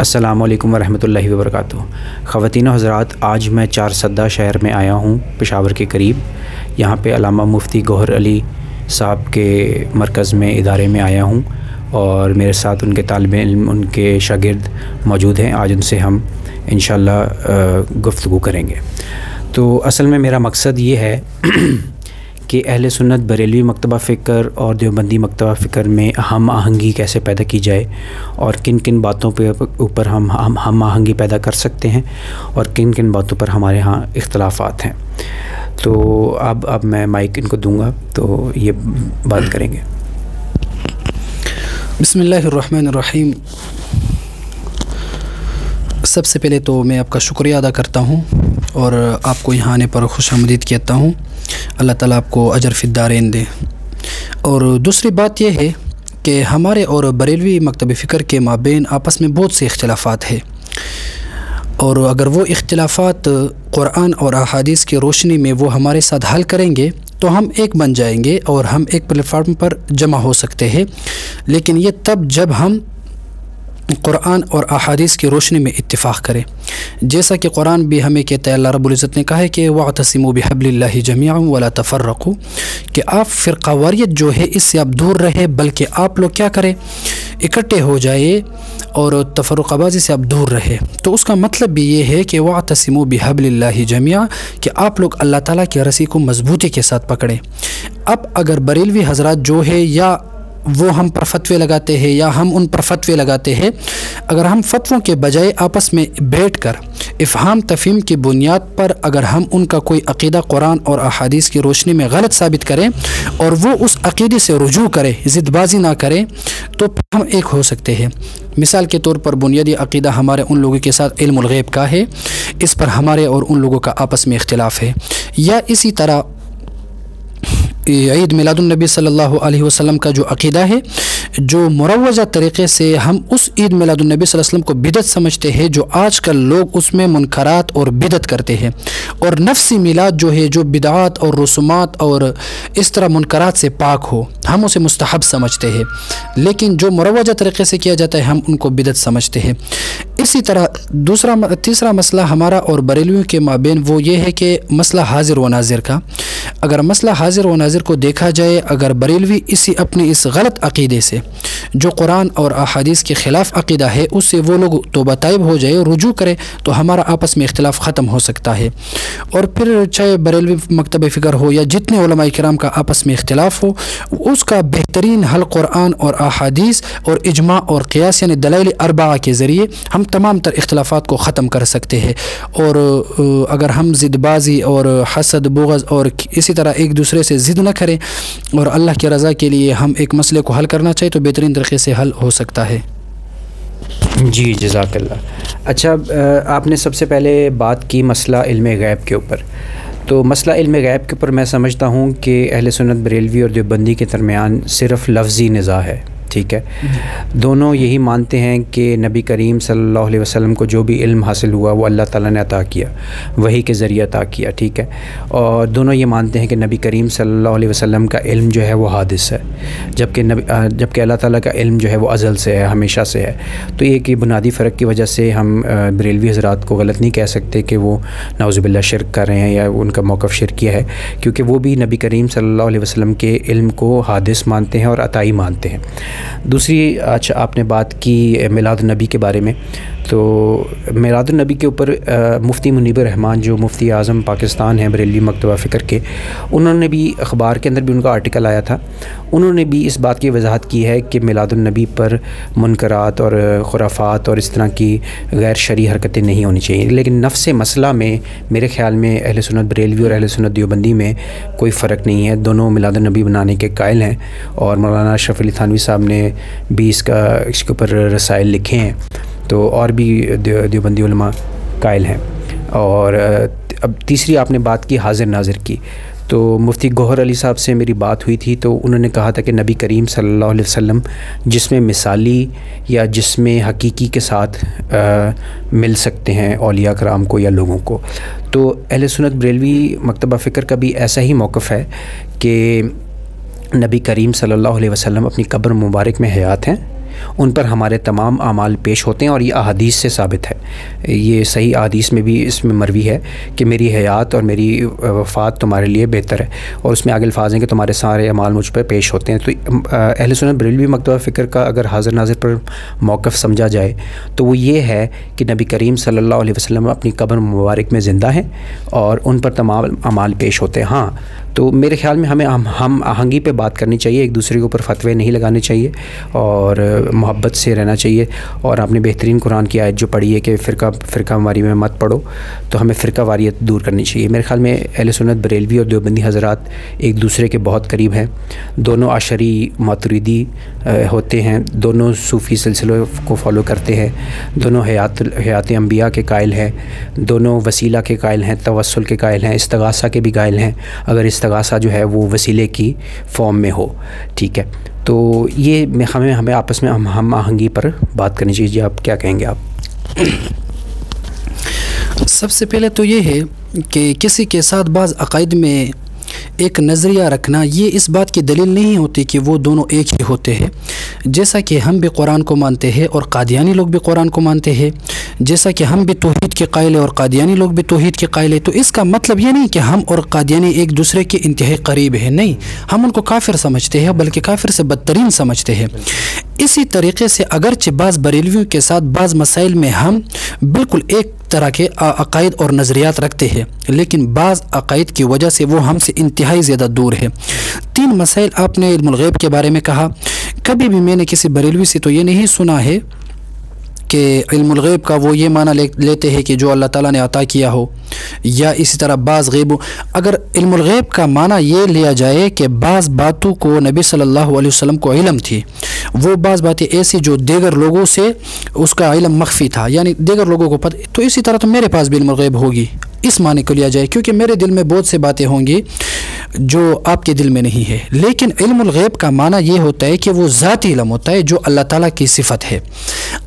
السلام علیکم ورحمۃ اللہ وبرکاتہ۔ خواتین و حضرات، آج میں چارسدہ شہر میں آیا ہوں، پشاور کے قریب۔ یہاں پہ علامہ مفتی گوہر علی صاحب کے مرکز میں ادارے میں آیا ہوں، اور میرے ساتھ ان کے طالب علم، ان کے شاگرد موجود ہیں۔ آج ان سے ہم انشاءاللہ گفتگو کریں گے۔ تو اصل میں میرا مقصد یہ ہے کہ اہل سنت بریلوی مکتبہ فکر اور دیوبندی مکتبہ فکر میں ہم آہنگی کیسے پیدا کی جائے، اور کن کن باتوں پہ اوپر ہم آہنگی پیدا کر سکتے ہیں، اور کن کن باتوں پر ہمارے ہاں اختلافات ہیں۔ تو اب میں مائک ان کو دوں گا تو یہ بات کریں گے۔ بسم اللہ الرحمن الرحیم۔ سب سے پہلے تو میں آپ کا شکریہ ادا کرتا ہوں اور آپ کو یہاں آنے پر خوش آمدید کہتا ہوں۔ اللہ تعالیٰ آپ کو اجر فی الدارین دے۔ اور دوسری بات یہ ہے کہ ہمارے اور بریلوی مکتبہ فکر کے مابین آپس میں بہت سے اختلافات ہیں، اور اگر وہ اختلافات قرآن اور احادیث کی روشنی میں وہ ہمارے ساتھ حل کریں گے تو ہم ایک بن جائیں گے اور ہم ایک پلیٹ فارم پر جمع ہو سکتے ہیں۔ لیکن یہ تب جب ہم قرآن اور احادیث کی روشنی میں اتفاق کریں، جیسا کہ قرآن بھی ہمیں کہتا ہے، اللہ رب العزت نے کہا ہے کہ وَاعْتَصِمُوا بِحَبْلِ اللَّهِ جَمِيعًا وَلَا تَفَرَّقُوا، کہ آپ فرقہ واریت جو ہے اس سے آپ دور رہے، بلکہ آپ لوگ کیا کریں، اکٹھے ہو جائے اور تفرقہ بازی سے آپ دور رہے۔ تو اس کا مطلب بھی یہ ہے کہ وَاعْتَصِمُوا بِحَبْلِ اللَّهِ جَمِيعًا، کہ آپ لوگ اللہ تعالیٰ کی رسی کو مضبوطی کے ساتھ پکڑیں۔ اب اگر بریلوی حضرات جو ہے یا وہ ہم پر فتوے لگاتے ہیں یا ہم ان پر فتوے لگاتے ہیں، اگر ہم فتووں کے بجائے آپس میں بیٹھ کر افہام تفہیم کی بنیاد پر اگر ہم ان کا کوئی عقیدہ قرآن اور احادیث کی روشنی میں غلط ثابت کریں اور وہ اس عقیدے سے رجوع کرے، ضد بازی نہ کریں، تو پھر ہم ایک ہو سکتے ہیں۔ مثال کے طور پر بنیادی عقیدہ ہمارے ان لوگوں کے ساتھ علم الغیب کا ہے، اس پر ہمارے اور ان لوگوں کا آپس میں اختلاف ہے۔ یا اسی طرح عید میلاد النبی صلی اللہ علیہ وسلم کا جو عقیدہ ہے، جو مروجہ طریقے سے ہم اس عید میلاد النبی صلی اللہ علیہ وسلم کو بدعت سمجھتے ہیں، جو آج کل لوگ اس میں منکرات اور بدعت کرتے ہیں، اور نفسی میلاد جو ہے جو بدعات اور رسومات اور اس طرح منکرات سے پاک ہو، ہم اسے مستحب سمجھتے ہیں، لیکن جو مروجہ طریقے سے کیا جاتا ہے ہم ان کو بدعت سمجھتے ہیں۔ اسی طرح تیسرا مسئلہ ہمارا اور بریلویوں کے مابین وہ یہ ہے کہ مسئلہ حاضر و ناظر کا۔ اگر مسئلہ حاضر و ناظر کو دیکھا جائے، اگر بریلوی اپنے اس غلط عقیدے سے جو قرآن اور احادیث کے خلاف عقیدہ ہے اس سے وہ لوگ توبہ طائب ہو جائے، رجوع کرے، تو ہمارا آپس میں اختلاف ختم ہو سکتا ہے۔ اور پھر چاہے بریلوی مکتبہ فکر ہو یا جتنے علماء کرام کا آپس میں اختلاف ہو، اس کا بہترین حل قرآن اور احادیث اور اجماع اور قیاس یعنی دلائل اربعہ کے ذریعے ہم تمام تر اختلافات کو ختم کر سکتے ہیں۔ اور اگر ہم ضد بازی اور حسد، بغض اور اسی طرح ایک دوسرے سے ضد نہ کریں اور اللہ کی رضا کے لیے ہم ایک مسئلے کو حل کرنا چاہیے تو بہترین طریقے سے حل ہو سکتا ہے۔ جی، جزاک اللہ۔ اچھا، آپ نے سب سے پہلے بات کی مسئلہ علم غیب کے اوپر۔ تو مسئلہ علم غیب کے اوپر میں سمجھتا ہوں کہ اہل سنت بریلوی اور دیوبندی کے درمیان صرف لفظی نزاع ہے، ٹھیک ہے۔ دونوں یہی مانتے ہیں کہ نبی کریم صلی اللہ علیہ وسلم کو جو بھی علم حاصل ہوا وہ اللہ تعالیٰ نے عطا کیا، وحی کے ذریعے عطا کیا، ٹھیک ہے۔ اور دونوں یہ مانتے ہیں کہ نبی کریم صلی اللہ علیہ وسلم کا علم جو ہے وہ حادث ہے، جبکہ اللہ تعالیٰ کا علم جو ہے وہ ازل سے ہے، ہمیشہ سے ہے۔ تو ایک ہی بنیادی فرق کی وجہ سے ہم بریلوی حضرات کو غلط نہیں کہہ سکتے کہ وہ نعوذ باللہ شرک کر رہے ہیں یا ان کا موقف شرکیہ ہے، کیونکہ وہ بھی نبی کریم صلی اللہ علیہ وسلم کے علم کو حادث مانتے ہیں اور عطائی مانتے ہیں۔ دوسری، اچھا آپ نے بات کی میلاد النبی کے بارے میں، تو میلاد النبی کے اوپر مفتی منیب الرحمان جو مفتی اعظم پاکستان ہیں بریلوی مکتبہ فکر کے، انہوں نے بھی اخبار کے اندر بھی ان کا آرٹیکل آیا تھا، انہوں نے بھی اس بات کی وضاحت کی ہے کہ میلاد النبی پر منکرات اور خرافات اور اس طرح کی غیر شرعی حرکتیں نہیں ہونی چاہیے، لیکن نفس مسئلہ میں میرے خیال میں اہل سنت بریلوی اور اہل سنت دیوبندی میں کوئی فرق نہیں ہے، دونوں میلاد النبی بنانے کے قائل ہیں، اور مولانا اشرف علی تھانوی صاحب نے بھی اس کے اوپر رسائل لکھے ہیں، تو اور بھی دیوبندی علماء قائل ہیں۔ اور اب تیسری آپ نے بات کی حاضر ناظر کی، تو مفتی گوہر علی صاحب سے میری بات ہوئی تھی، تو انہوں نے کہا تھا کہ نبی کریم صلی اللہ علیہ وسلم جسم مثالی یا جسم حقیقی کے ساتھ مل سکتے ہیں اولیاء کرام کو یا لوگوں کو۔ تو اہل سنت بریلوی مکتبہ فکر کا بھی ایسا ہی موقف ہے کہ نبی کریم صلی اللہ علیہ وسلم اپنی قبر مبارک میں حیات ہیں، ان پر ہمارے تمام اعمال پیش ہوتے ہیں، اور یہ احادیث سے ثابت ہے، یہ صحیح احادیث میں بھی اس میں مروی ہے کہ میری حیات اور میری وفات تمہارے لیے بہتر ہے، اور اس میں آگے الفاظ ہیں کہ تمہارے سارے اعمال مجھ پر پیش ہوتے ہیں۔ تو اہل سنت بریلوی مکتبہ فکر کا اگر حاضر ناظر پر موقف سمجھا جائے تو وہ یہ ہے کہ نبی کریم صلی اللہ علیہ وسلم اپنی قبر مبارک میں زندہ ہیں اور ان پر تمام اعمال پیش ہوتے ہیں۔ ہاں، تو میرے خیال میں ہمیں ہم آہنگی پہ بات کرنی چاہیے، ایک دوسرے کے اوپر فتوے نہیں لگانے چاہیے، اور محبت سے رہنا چاہیے۔ اور آپ نے بہترین قرآن کی آیت جو پڑھی ہے کہ فرقہ واری میں مت پڑھو، تو ہمیں فرقہ واریت دور کرنی چاہیے۔ میرے خیال میں اہل سنت بریلوی اور دیوبندی حضرات ایک دوسرے کے بہت قریب ہیں، دونوں عشری ماتریدی ہوتے ہیں، دونوں صوفی سلسلوں کو فالو کرتے ہیں، دونوں حیات انبیاء کے قائل ہیں، دونوں وسیلہ کے قائل ہیں، توسل کے قائل ہیں، استغاثہ کے بھی قائل ہیں، اگر استغاثہ جو ہے وہ وسیلے کی فارم میں ہو، ٹھیک ہے۔ تو یہ ہمیں آپس میں ہم آہنگی پر بات کرنی چاہیے۔ جی آپ کیا کہیں گے؟ آپ سب سے پہلے تو یہ ہے کہ کسی کے ساتھ بعض عقائد میں ایک نظریہ رکھنا یہ اس بات کی دلیل نہیں ہوتی کہ وہ دونوں ایک ہی ہوتے ہیں۔ جیسا کہ ہم بھی قرآن کو مانتے ہیں اور قادیانی لوگ بھی قرآن کو مانتے ہیں، جیسا کہ ہم بھی توحید کے قائل ہیں اور قادیانی لوگ بھی توحید کے قائل ہیں، تو اس کا مطلب یہ نہیں کہ ہم اور قادیانی ایک دوسرے کے انتہائی قریب ہیں، نہیں، ہم ان کو کافر سمجھتے ہیں، بلکہ کافر سے بدترین سمجھتے ہیں۔ اسی طریقے سے اگرچہ بعض بریلویوں کے ساتھ بعض مسائل میں ہم بالکل ایک طرح کے عقائد اور نظریات رکھتے ہیں، لیکن بعض عقائد کی وجہ سے وہ ہم سے انتہائی زیادہ دور ہے۔ 3 مسائل آپ نے علم الغیب کے بارے میں کہا، کبھی بھی میں نے کسی بریلوی سے تو یہ نہیں سنا ہے کہ علم الغیب کا وہ یہ معنی لیتے ہیں کہ جو اللہ تعالیٰ نے عطا کیا ہو، یا اسی طرح بعض غیب۔ اگر علم الغیب کا معنی یہ لیا جائے کہ بعض باتوں کو نبی صلی اللہ علیہ وسلم کو علم تھی، وہ بعض باتیں ایسی جو دیگر لوگوں سے اس کا علم مخفی تھا، یعنی دیگر لوگوں کو پتہ، تو اسی طرح تو میرے پاس بھی علم الغیب ہوگی، اس معنی کو لیا جائے، کیونکہ میرے دل میں بہت سے باتیں ہوں گی جو آپ کے دل میں نہیں ہے۔ لیکن علم الغیب کا معنی یہ ہوتا ہے کہ وہ ذاتی علم ہوتا ہے جو اللہ تعالیٰ کی صفت ہے۔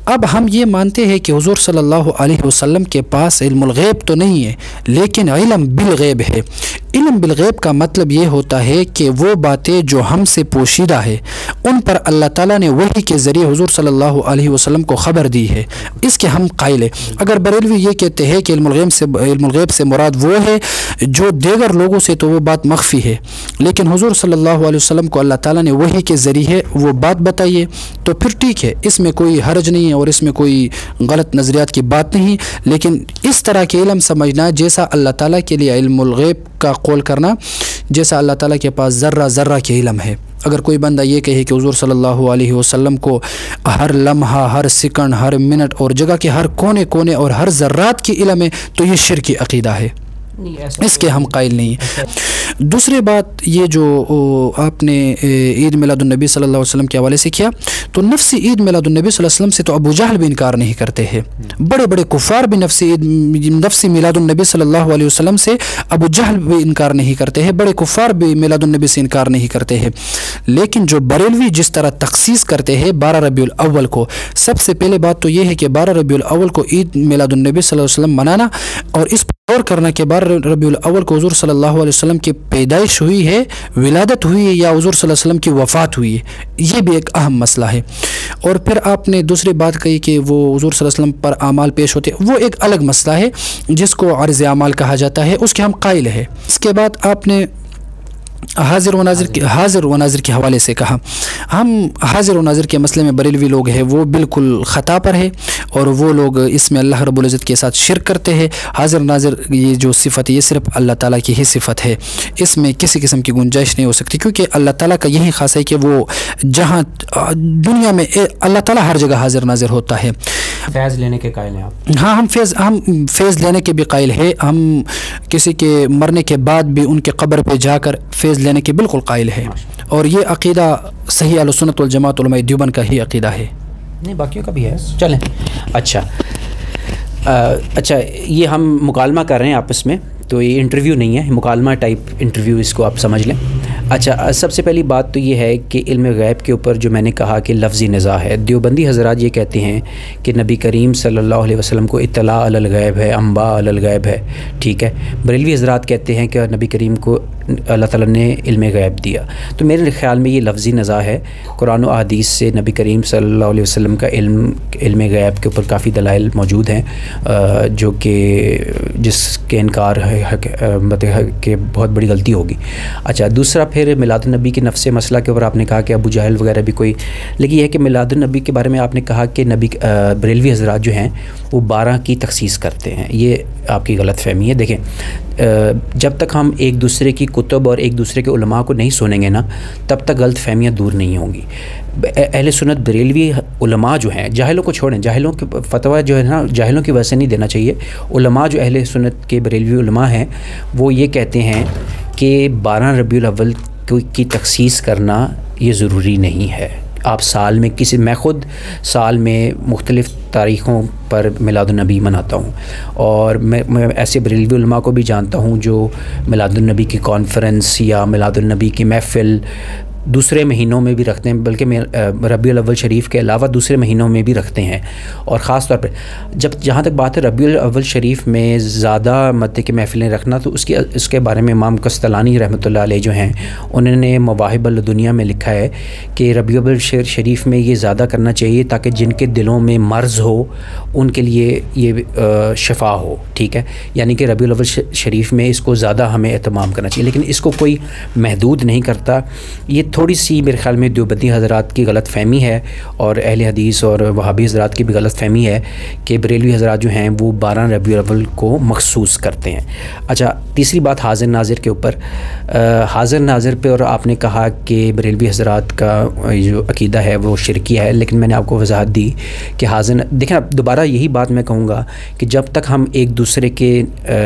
اب ہم یہ مانتے ہیں کہ حضور صلی اللہ علیہ وسلم کے پاس علم الغیب تو نہیں ہے، لیکن علم بالغیب ہے۔ علم بالغیب کا مطلب یہ ہوتا ہے کہ وہ باتیں جو ہم سے پوشیدہ ہے ان پر اللہ تعالیٰ نے وحی کے ذریعے حضور صلی اللہ علیہ وسلم کو خبر دی ہے، اس کے ہم قائل ہیں۔ اگر بریلوی یہ کہتے ہیں کہ علم الغیب سے مراد وہ ہے جو دیگر لوگوں سے تو وہ بات مخفی ہے، لیکن حضور صلی اللہ علیہ وسلم کو اللہ تعالیٰ نے وحی کے ذریعے وہ بات بتائیے، تو پھر ٹھیک ہے، اس میں کوئی حرج نہیں ہے اور اس میں کوئی غلط نظریات کی بات نہیں، لیکن اس طرح کے علم سمجھنا جیسا اللہ تعالیٰ کے لیے علم الغیب کا قول کرنا جیسا اللہ تعالیٰ کے پاس ذرہ ذرہ کے علم ہے۔ اگر کوئی بندہ یہ کہے کہ حضور صلی اللہ علیہ وسلم کو ہر لمحہ، ہر سیکنڈ، ہر منٹ اور جگہ کے ہر کونے اور ہر ذرات کی علم ہے، تو یہ شرکی عقیدہ ہے، اس کے ہم قائل نہیں ہیں۔ دوسری بات یہ جو آپ نے عید میلاد النبی صلی اللہ علیہ وسلم کے حوالے سے کیا، تو نفسی عید میلاد النبی صلی اللہ علیہ وسلم سے تو ابو جہل بھی انکار نہیں کرتے ہیں، بڑے بڑے کفار بھی نفسی میلاد النبی صلی اللہ علیہ وسلم سے ابو جہل بھی انکار نہیں کرتے ہیں، بڑے کفار بھی میلاد النبی سے انکار نہیں کرتے ہیں۔ لیکن جو بریلوی جس طرح تخصیص کرتے ہیں 12 ربیع الاول کو، سب سے پہلے بات تو یہ ہے کہ 12 ربیع الاول کو عید میلاد النبی صلی اللہ علیہ وسلم منانا اور اس غور کرنا کہ 12 ربیع الاول کو حضور صلی اللہ علیہ وسلم کی پیدائش ہوئی ہے، ولادت ہوئی ہے، یا حضور صلی اللہ علیہ وسلم کی وفات ہوئی ہے، یہ بھی ایک اہم مسئلہ ہے۔ اور پھر آپ نے دوسری بات کہی کہ وہ حضور صلی اللہ علیہ وسلم پر اعمال پیش ہوتے، وہ ایک الگ مسئلہ ہے جس کو عرض اعمال کہا جاتا ہے، اس کے ہم قائل ہیں۔ اس کے بعد آپ نے حاضر و ناظر کے حوالے سے کہا، ہم حاضر و ناظر کے مسئلے میں بریلوی لوگ ہیں وہ بالکل خطا پر ہے، اور وہ لوگ اس میں اللہ رب العزت کے ساتھ شرک کرتے ہیں۔ حاضر ناظر یہ جو صفت ہے یہ صرف اللہ تعالیٰ کی ہی صفت ہے، اس میں کسی قسم کی گنجائش نہیں ہو سکتی، کیونکہ اللہ تعالیٰ کا یہی خاص ہے کہ وہ جہاں دنیا میں اللہ تعالیٰ ہر جگہ حاضر ناظر ہوتا ہے۔ فیض لینے کے قائل ہیں آپ؟ ہاں، ہم فیض لینے کے بھی قائل ہیں، ہم کسی کے مرنے کے بعد بھی ان کے قبر پہ جا کر فیض لینے کے بالکل قائل ہے، اور یہ عقیدہ صحیح اہل سنت والجماعت علماء دیوبند کا ہی عقیدہ ہے۔ نہیں، باقیوں کا بھی ہے، چلیں۔ اچھا، یہ ہم مکالمہ کر رہے ہیں آپس میں، تو یہ انٹرویو نہیں ہے، مکالمہ ٹائپ انٹرویو اس کو آپ سمجھ لیں۔ اچھا، سب سے پہلی بات تو یہ ہے کہ علم غیب کے اوپر جو میں نے کہا کہ لفظی نزاع ہے، دیوبندی حضرات یہ کہتے ہیں کہ نبی کریم صلی اللہ علیہ وسلم کو اطلاع علی الغیب ہے، انباء علی الغیب ہے، ٹھیک ہے۔ بریلوی حضرات کہتے ہیں کہ نبی کریم کو اللہ تعالیٰ نے علم غیب دیا. تو میرے خیال میں یہ لفظی نزاع ہے. قرآن و احادیث سے نبی کریم صلی اللہ علیہ وسلم کا علم غیب کے اوپر کافی دلائل موجود ہیں جو کہ جس کے انکار کہ بہت بڑی غلطی ہوگی. اچھا دوسرا پھر میلاد النبی کے نفس مسئلہ کے اوپر آپ نے کہا کہ ابو جہل وغیرہ بھی کوئی، لیکن یہ ہے کہ میلاد النبی کے بارے میں آپ نے کہا کہ نبی بریلوی حضرات جو ہیں وہ 12 کی تخصیص کرتے ہیں. یہ آپ کی غلط فہمی ہے. دیکھیں جب تک ہم ایک دوسرے کی کتب اور ایک دوسرے کے علماء کو نہیں سنیں گے نا تب تک غلط فہمیاں دور نہیں ہوں گی. اہل سنت بریلوی علماء جو ہیں، جاہلوں کو چھوڑیں، جاہلوں کے فتویٰ جو ہے نا جاہلوں کی وجہ سے نہیں دینا چاہیے. علماء جو اہل سنت کے بریلوی علماء ہیں وہ یہ کہتے ہیں کہ 12 ربیع الاول کی تخصیص کرنا یہ ضروری نہیں ہے. آپ سال میں میں خود سال میں مختلف تاریخوں پر میلاد النبی مناتا ہوں، اور میں ایسے بریلوی علماء کو بھی جانتا ہوں جو میلاد النبی کی کانفرنس یا میلاد النبی کی محفل دوسرے مہینوں میں بھی رکھتے ہیں، بلکہ ربیع الاول شریف کے علاوہ دوسرے مہینوں میں بھی رکھتے ہیں. اور خاص طور پر جہاں تک بات ہے ربیع الاول شریف میں زیادہ مدعے کی محفلیں رکھنا، تو اس کے بارے میں امام قسطلانی رحمۃ اللہ علیہ جو ہیں انہوں نے مواہب الدنیا میں لکھا ہے کہ ربیع الاول شریف میں یہ زیادہ کرنا چاہیے تاکہ جن کے دلوں میں مرض ہو ان کے لیے یہ شفا ہو. ٹھیک ہے، یعنی کہ ربیع الاول شریف میں اس کو زیادہ ہمیں اہتمام کرنا چاہیے، لیکن اس کو کوئی محدود نہیں کرتا. یہ تھوڑی سی میرے خیال میں دیوبندی حضرات کی غلط فہمی ہے اور اہل حدیث اور وہابی حضرات کی بھی غلط فہمی ہے کہ بریلوی حضرات جو ہیں وہ 12 ربیع الاول کو مخصوص کرتے ہیں. اچھا تیسری بات حاضر ناظر کے اوپر، حاضر ناظر پہ اور آپ نے کہا کہ بریلوی حضرات کا جو عقیدہ ہے وہ شرکیہ ہے، لیکن میں نے آپ کو وضاحت دی کہ دیکھیں دوبارہ یہی بات میں کہوں گا کہ جب تک ہم ایک دوسرے کے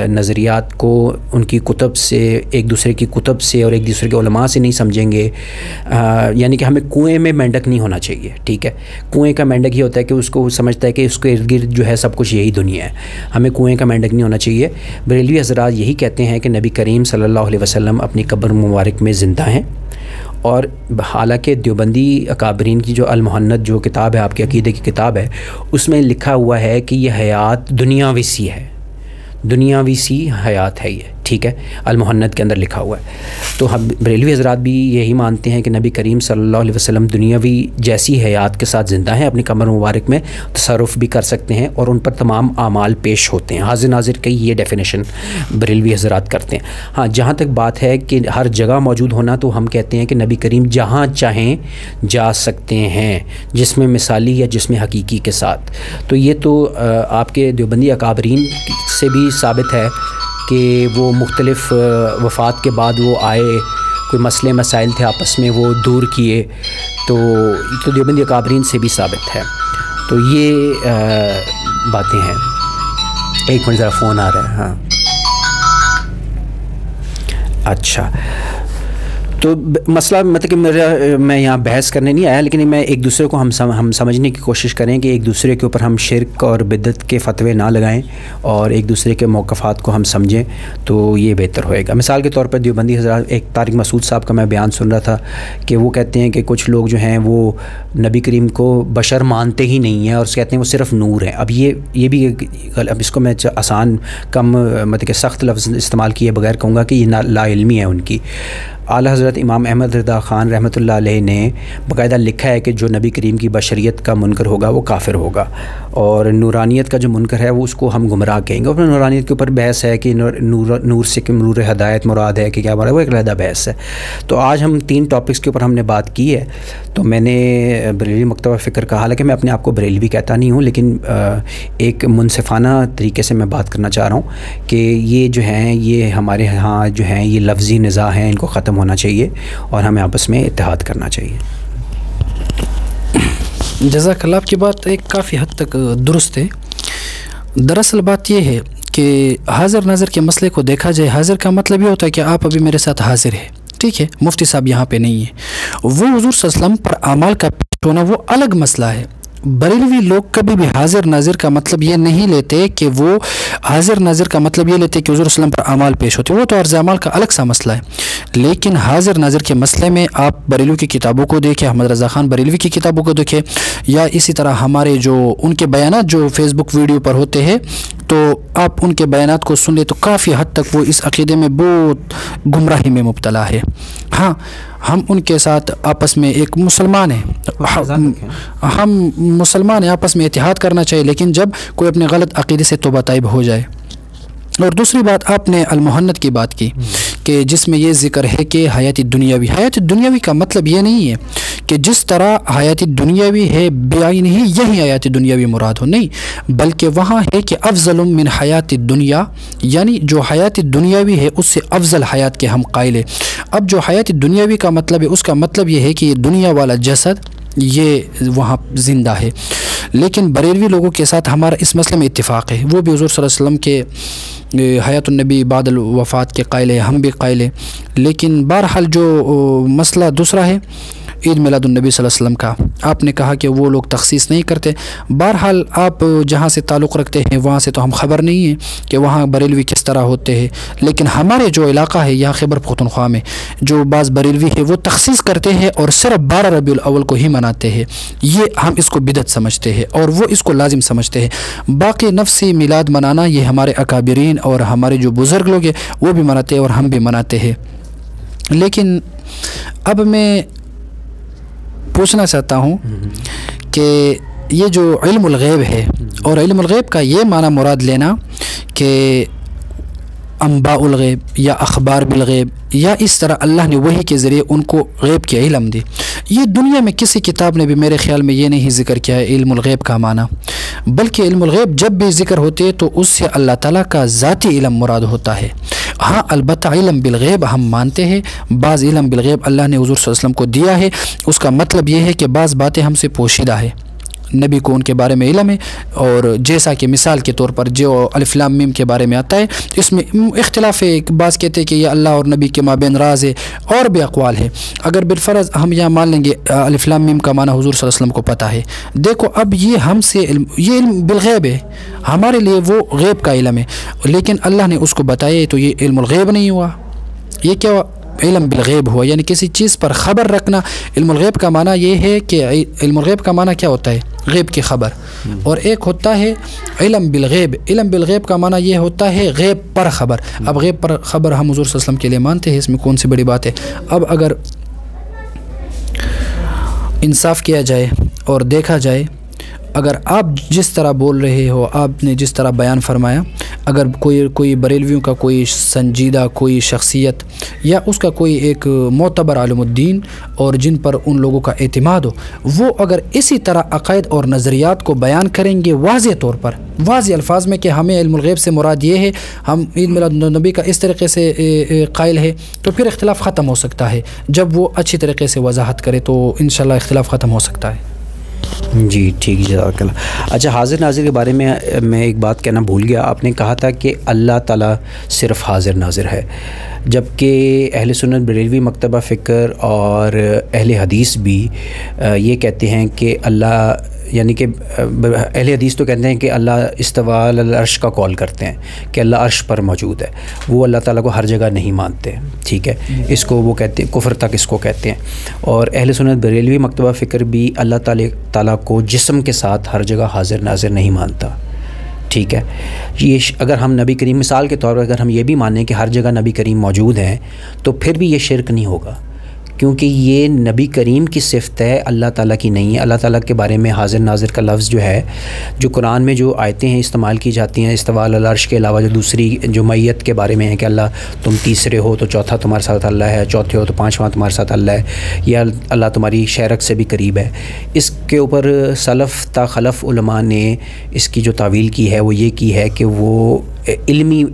نظریات کو ان کی کتب سے، ایک دوسرے کی کتب سے اور ایک دوسرے کے علماء سے نہیں سمجھیں گے، یعنی کہ ہمیں کنویں میں مینڈک نہیں ہونا چاہیے. ٹھیک ہے، کنویں کا مینڈک یہ ہوتا ہے کہ اس کو سمجھتا ہے کہ اس کے ارد گرد جو ہے سب کچھ یہی دنیا ہے. ہمیں کنویں کا مینڈک نہیں ہونا چاہیے. بریلوی حضرات یہی کہتے ہیں کہ نبی کریم صلی اللہ علیہ وسلم اپنی قبر مبارک میں زندہ ہیں، اور حالانکہ دیوبندی اکابرین کی جو المحنت جو کتاب ہے، آپ کے عقیدے کی کتاب ہے، اس میں لکھا ہوا ہے کہ یہ حیات دنیاوی سی ہے، دنیاوی سی حیات ہے یہ. ٹھیک ہے، المحنت کے اندر لکھا ہوا ہے. تو ہم بریلوی حضرات بھی یہی مانتے ہیں کہ نبی کریم صلی اللہ علیہ وسلم دنیاوی جیسی حیات کے ساتھ زندہ ہیں، اپنی قبر مبارک میں تصرف بھی کر سکتے ہیں اور ان پر تمام اعمال پیش ہوتے ہیں. حاضر ناظر کی یہ ڈیفینیشن بریلوی حضرات کرتے ہیں. ہاں جہاں تک بات ہے کہ ہر جگہ موجود ہونا، تو ہم کہتے ہیں کہ نبی کریم جہاں چاہیں جا سکتے ہیں، جسم مثالی یا جسم حقیقی کے ساتھ. تو یہ تو آپ کے دیوبندی اکابرین سے بھی ثابت ہے کہ وہ مختلف وفات کے بعد وہ آئے، کوئی مسئلے مسائل تھے آپس میں وہ دور کیے، تو دیوبندی اکابرین سے بھی ثابت ہے. تو یہ باتیں ہیں. ایک منٹ ذرا فون آ رہا ہے. ہاں اچھا، تو مسئلہ مطلب کہ میں یہاں بحث کرنے نہیں آیا، لیکن میں ایک دوسرے کو ہم سمجھنے کی کوشش کریں کہ ایک دوسرے کے اوپر ہم شرک اور بدعت کے فتوے نہ لگائیں اور ایک دوسرے کے موقفات کو ہم سمجھیں، تو یہ بہتر ہوئے گا. مثال کے طور پر دیوبندی حضرات، ایک طارق مسعود صاحب کا میں بیان سن رہا تھا کہ وہ کہتے ہیں کہ کچھ لوگ جو ہیں وہ نبی کریم کو بشر مانتے ہی نہیں ہیں اور کہتے ہیں وہ صرف نور ہیں. اب یہ بھی اب اس کو میں آسان کم مطلب کہ سخت لفظ استعمال کیے بغیر کہوں گا کہ یہ لا علمی ہے ان کی. اعلیٰ حضرت امام احمد رضا خان رحمۃ اللہ علیہ نے باقاعدہ لکھا ہے کہ جو نبی کریم کی بشریت کا منکر ہوگا وہ کافر ہوگا، اور نورانیت کا جو منکر ہے وہ اس کو ہم گمراہ کہیں گے. اور نورانیت کے اوپر بحث ہے کہ نور سے کہ نور ہدایت مراد ہے کہ کیا مراد ہے، وہ ایک علیحدہ بحث ہے. تو آج ہم 3 ٹاپکس کے اوپر ہم نے بات کی ہے. تو میں نے بریلوی مکتبہ فکر کا، حالانکہ میں اپنے آپ کو بریلوی کہتا نہیں ہوں، لیکن ایک منصفانہ طریقے سے میں بات کرنا چاہ رہا ہوں کہ یہ جو ہیں یہ ہمارے ہاں جو ہیں یہ لفظی نزاع ہیں، ان کو ختم ہونا چاہیے اور ہمیں آپس میں اتحاد کرنا چاہیے. جزاک اللہ. آپ کی بات ایک کافی حد تک درست ہے. دراصل بات یہ ہے کہ حاضر ناظر کے مسئلے کو دیکھا جائے، حاضر کا مطلب یہ ہوتا ہے کہ آپ ابھی میرے ساتھ حاضر ہیں. ٹھیک ہے، مفتی صاحب یہاں پہ نہیں ہے. وہ حضور صلی اللہ علیہ وسلم پر اعمال کا پیش ہونا وہ الگ مسئلہ ہے. بریلوی لوگ کبھی بھی حاضر ناظر کا مطلب یہ نہیں لیتے کہ وہ حاضر ناظر کا مطلب یہ لیتے کہ حضور صلی اللہ علیہ وسلم پر اعمال پیش ہوتے، وہ تو عرض اعمال کا الگ سا مسئلہ ہے. لیکن حاضر ناظر کے مسئلے میں آپ بریلوی کی کتابوں کو دیکھیں، احمد رضا خان بریلوی کی کتابوں کو دیکھیں، یا اسی طرح ہمارے جو ان کے بیانات جو فیس بک ویڈیو پر ہوتے ہیں، تو آپ ان کے بیانات کو سن لیں تو کافی حد تک وہ اس عقیدے میں بہت گمراہی میں مبتلا ہے۔ ہاں ہم ان کے ساتھ آپس میں ایک مسلمان ہیں، ہم مسلمان ہیں، آپس میں اتحاد کرنا چاہیے، لیکن جب کوئی اپنے غلط عقیدے سے توبہ طائب ہو جائے۔ اور دوسری بات آپ نے المحنت کی بات کی کہ جس میں یہ ذکر ہے کہ حیات دنیاوی کا مطلب یہ نہیں ہے کہ جس طرح حیات دنیاوی ہے بعین ہی یہی حیات دنیاوی مراد ہو، نہیں، بلکہ وہاں ہے کہ افضل من حیات دنیا، یعنی جو حیات دنیاوی ہے اس سے افضل حیات کے ہم قائل ہیں۔ اب جو حیات دنیاوی کا مطلب ہے اس کا مطلب یہ ہے کہ یہ دنیا والا جسد یہ وہاں زندہ ہے، لیکن بریلوی لوگوں کے ساتھ ہمارا اس مسئلے میں اتفاق ہے، وہ بھی حضور صلی اللہ علیہ وسلم کے حیات النبی بعد الوفات کے قائل ہیں، ہم بھی قائل ہیں، لیکن بہرحال جو مسئلہ دوسرا ہے عید میلاد النبی صلی اللہ علیہ وسلم کا، آپ نے کہا کہ وہ لوگ تخصیص نہیں کرتے۔ بہرحال آپ جہاں سے تعلق رکھتے ہیں وہاں سے تو ہم خبر نہیں ہے کہ وہاں بریلوی کس طرح ہوتے ہیں، لیکن ہمارے جو علاقہ ہے یہاں خیبر پختونخوا میں جو بعض بریلوی ہے وہ تخصیص کرتے ہیں اور صرف 12 ربیع الاول کو ہی مناتے ہیں، یہ ہم اس کو بدعت سمجھتے ہیں اور وہ اس کو لازم سمجھتے ہیں۔ باقی نفسی میلاد منانا یہ ہمارے اکابرین اور ہمارے جو بزرگ لوگ ہیں وہ بھی مناتے ہیں اور ہم بھی مناتے ہیں۔ لیکن اب میں پوچھنا چاہتا ہوں کہ یہ جو علم الغیب ہے اور علم الغیب کا یہ معنی مراد لینا کہ انباء الغیب یا اخبار بالغیب یا اس طرح اللہ نے وحی کے ذریعے ان کو غیب کے علم دی، یہ دنیا میں کسی کتاب نے بھی میرے خیال میں یہ نہیں ذکر کیا ہے علم الغیب کا معنی، بلکہ علم الغیب جب بھی ذکر ہوتے ہے تو اس سے اللہ تعالیٰ کا ذاتی علم مراد ہوتا ہے۔ ہاں البتہ علم بالغیب ہم مانتے ہیں، بعض علم بالغیب اللہ نے حضور صلی اللہ علیہ وسلم کو دیا ہے، اس کا مطلب یہ ہے کہ بعض باتیں ہم سے پوشیدہ ہے، نبی کو ان کے بارے میں علم ہے، اور جیسا کہ مثال کے طور پر جو الف لام میم کے بارے میں آتا ہے اس میں اختلاف ہے، بعض کہتے ہیں کہ یہ اللہ اور نبی کے مابین راز ہے، اور بھی اقوال ہے۔ اگر بالفرض ہم یہاں مان لیں گے الف لام میم کا معنی حضور صلی اللہ علیہ وسلم کو پتہ ہے، دیکھو اب یہ ہم سے یہ علم بالغیب ہے، ہمارے لیے وہ غیب کا علم ہے، لیکن اللہ نے اس کو بتایا تو یہ علم الغیب نہیں ہوا، یہ کیا ہوا؟ علم بالغیب ہوا، یعنی کسی چیز پر خبر رکھنا۔ علم الغیب کا معنی یہ ہے کہ علم الغیب کا معنی کیا ہوتا ہے؟ غیب کی خبر، اور ایک ہوتا ہے علم بالغیب، علم بالغیب کا معنی یہ ہوتا ہے غیب پر خبر۔ اب غیب پر خبر ہم حضور صلی اللہ علیہ وسلم کے لیے مانتے ہیں، اس میں کون سی بڑی بات ہے؟ اب اگر انصاف کیا جائے اور دیکھا جائے، اگر آپ جس طرح بول رہے ہو، آپ نے جس طرح بیان فرمایا، اگر کوئی بریلویوں کا کوئی سنجیدہ کوئی شخصیت یا اس کا کوئی ایک معتبر عالم الدین اور جن پر ان لوگوں کا اعتماد ہو، وہ اگر اسی طرح عقائد اور نظریات کو بیان کریں گے واضح طور پر، واضح الفاظ میں کہ ہمیں علم الغیب سے مراد یہ ہے، ہم عید میلاد النبی کا اس طریقے سے قائل ہے، تو پھر اختلاف ختم ہو سکتا ہے۔ جب وہ اچھی طریقے سے وضاحت کرے تو انشاءاللہ اختلاف ختم ہو سکتا ہے۔ جی ٹھیک، جزاک اللہ۔ اچھا، حاضر ناظر کے بارے میں ایک بات کہنا بھول گیا، آپ نے کہا تھا کہ اللہ تعالیٰ صرف حاضر ناظر ہے، جبکہ اہل سنت بریلوی مکتبہ فکر اور اہل حدیث بھی یہ کہتے ہیں کہ اللہ، یعنی کہ اہل حدیث تو کہتے ہیں کہ اللہ استویٰ علی العرش کا قول کرتے ہیں کہ اللہ عرش پر موجود ہے، وہ اللہ تعالیٰ کو ہر جگہ نہیں مانتے، ٹھیک ہے، اس کو وہ کہتے ہیں کفر تک اس کو کہتے ہیں۔ اور اہل سنت بریلوی مکتبہ فکر بھی اللہ تعالیٰ کو جسم کے ساتھ ہر جگہ حاضر ناظر نہیں مانتا، ٹھیک ہے۔ یہ اگر ہم نبی کریم مثال کے طور پر اگر ہم یہ بھی مانیں کہ ہر جگہ نبی کریم موجود ہیں تو پھر بھی یہ شرک نہیں ہوگا، کیونکہ یہ نبی کریم کی صفت ہے، اللہ تعالیٰ کی نہیں ہے۔ اللہ تعالیٰ کے بارے میں حاضر ناظر کا لفظ جو ہے، جو قرآن میں جو آیتیں ہیں استعمال کی جاتی ہیں استواء علی العرش کے علاوہ، جو دوسری جو میت کے بارے میں ہے کہ اللہ تم تیسرے ہو تو چوتھا تمہارے ساتھ اللہ ہے، چوتھے ہو تو پانچواں تمہارے ساتھ اللہ ہے، یا اللہ تمہاری شرک سے بھی قریب ہے، اس کے اوپر سلف تا خلف علماء نے اس کی جو تعویل کی ہے وہ یہ کی ہے کہ وہ علمی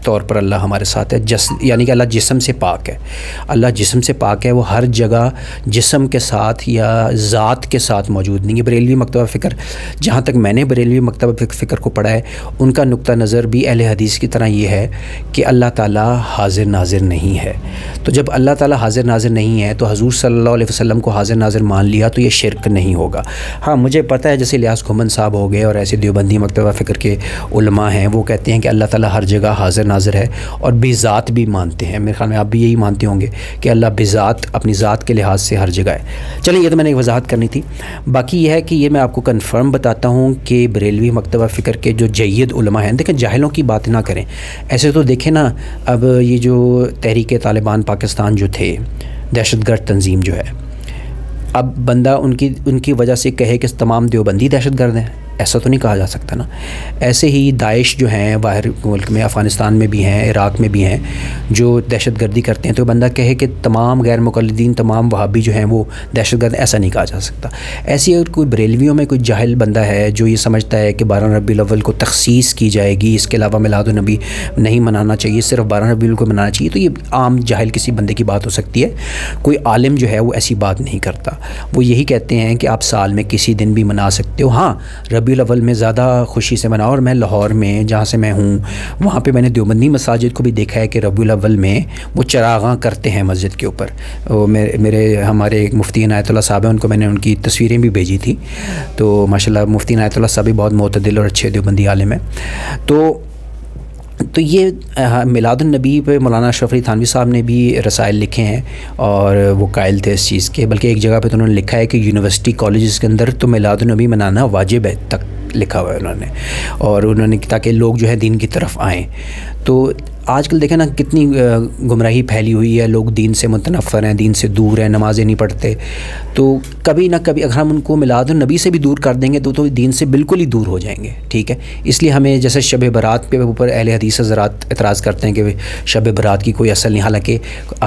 طور پر اللہ ہمارے ساتھ ہے، یعنی کہ اللہ جسم سے پاک ہے، اللہ جسم سے پاک ہے، وہ ہر جگہ جسم کے ساتھ یا ذات کے ساتھ موجود نہیں ہے۔ بریلوی مکتبہ فکر، جہاں تک میں نے بریلوی مکتبہ فکر کو پڑھا ہے، ان کا نقطہ نظر بھی اہل حدیث کی طرح یہ ہے کہ اللہ تعالیٰ حاضر ناظر نہیں ہے۔ تو جب اللہ تعالیٰ حاضر ناظر نہیں ہے تو حضور صلی اللہ علیہ وسلم کو حاضر ناظر مان لیا تو یہ شرک نہیں ہوگا۔ ہاں مجھے پتہ ہے جیسے الیاس گھمن صاحب ہو گئے اور ایسے دیوبندی مکتبہ فکر کے علماء ہیں، وہ کہتے ہیں کہ اللہ تعالیٰ ہر جگہ حاضر ناظر ناظر ہے اور بذات بھی مانتے ہیں. میرے خیال میں آپ بھی یہی مانتے ہوں گے کہ اللہ بذات اپنی ذات کے لحاظ سے ہر جگہ ہے. چلیں یہ تو میں نے ایک وضاحت کرنی تھی. باقی یہ ہے کہ یہ میں آپ کو کنفرم بتاتا ہوں کہ بریلوی مکتبہ فکر کے جو جید علماء ہیں, دیکھیں جاہلوں کی بات نہ کریں. ایسے تو دیکھیں نا, اب یہ جو تحریک طالبان پاکستان جو تھے, دہشت گرد تنظیم جو ہے, اب بندہ ان کی وجہ سے کہے کہ تمام دیوبندی دہشت گرد ہیں, ایسا تو نہیں کہا جا سکتا نا. ایسے ہی داعش جو ہیں باہر ملک میں, افغانستان میں بھی ہیں, عراق میں بھی ہیں, جو دہشت گردی کرتے ہیں, تو بندہ کہے کہ تمام غیر مقلدین, تمام وہابی جو ہیں وہ دہشت گرد, ایسا نہیں کہا جا سکتا. ایسی اگر کوئی بریلویوں میں کوئی جاہل بندہ ہے جو یہ سمجھتا ہے کہ 12 ربیع الاول کو تخصیص کی جائے گی, اس کے علاوہ میلاد النبی نہیں منانا چاہیے, صرف 12 ربیع الاول کو منانا چاہیے, تو یہ عام جاہل کسی بندے کی بات ہو سکتی ہے. کوئی عالم جو ہے وہ ایسی بات نہیں کرتا. وہ یہی کہتے ہیں کہ آپ سال میں کسی دن بھی منا سکتے ہو. ہاں ربیع الاول میں زیادہ خوشی سے مناؤ, اور میں لاہور میں جہاں سے میں ہوں وہاں پہ میں نے دیوبندی مساجد کو بھی دیکھا ہے کہ ربیع الاول میں وہ چراغاں کرتے ہیں مسجد کے اوپر. ہمارے ایک مفتی عنایت اللہ صاحب ہیں, ان کو میں نے ان کی تصویریں بھی بھیجی تھی. تو ماشاءاللہ مفتی عنایت اللہ صاحب بھی بہت معتدل اور اچھے دیوبندی عالم ہیں. تو یہ میلاد النبی پہ مولانا اشرف علی تھانوی صاحب نے بھی رسائل لکھے ہیں اور وہ قائل تھے اس چیز کے. بلکہ ایک جگہ پہ تو انہوں نے لکھا ہے کہ یونیورسٹی کالجز کے اندر تو میلاد النبی منانا واجب ہے تک لکھا ہوا ہے انہوں نے, اور انہوں نے تاکہ لوگ جو ہے دین کی طرف آئیں. تو آج کل دیکھیں نا کتنی گمراہی پھیلی ہوئی ہے, لوگ دین سے متنفر ہیں, دین سے دور ہیں, نمازیں نہیں پڑھتے. تو کبھی نہ کبھی اگر ہم ان کو میلاد النبی سے بھی دور کر دیں گے تو دین سے بالکل ہی دور ہو جائیں گے. ٹھیک ہے, اس لیے ہمیں جیسے شب برات پہ اوپر اہل حدیث حضرات اعتراض کرتے ہیں کہ شب برات کی کوئی اصل نہیں, حالانکہ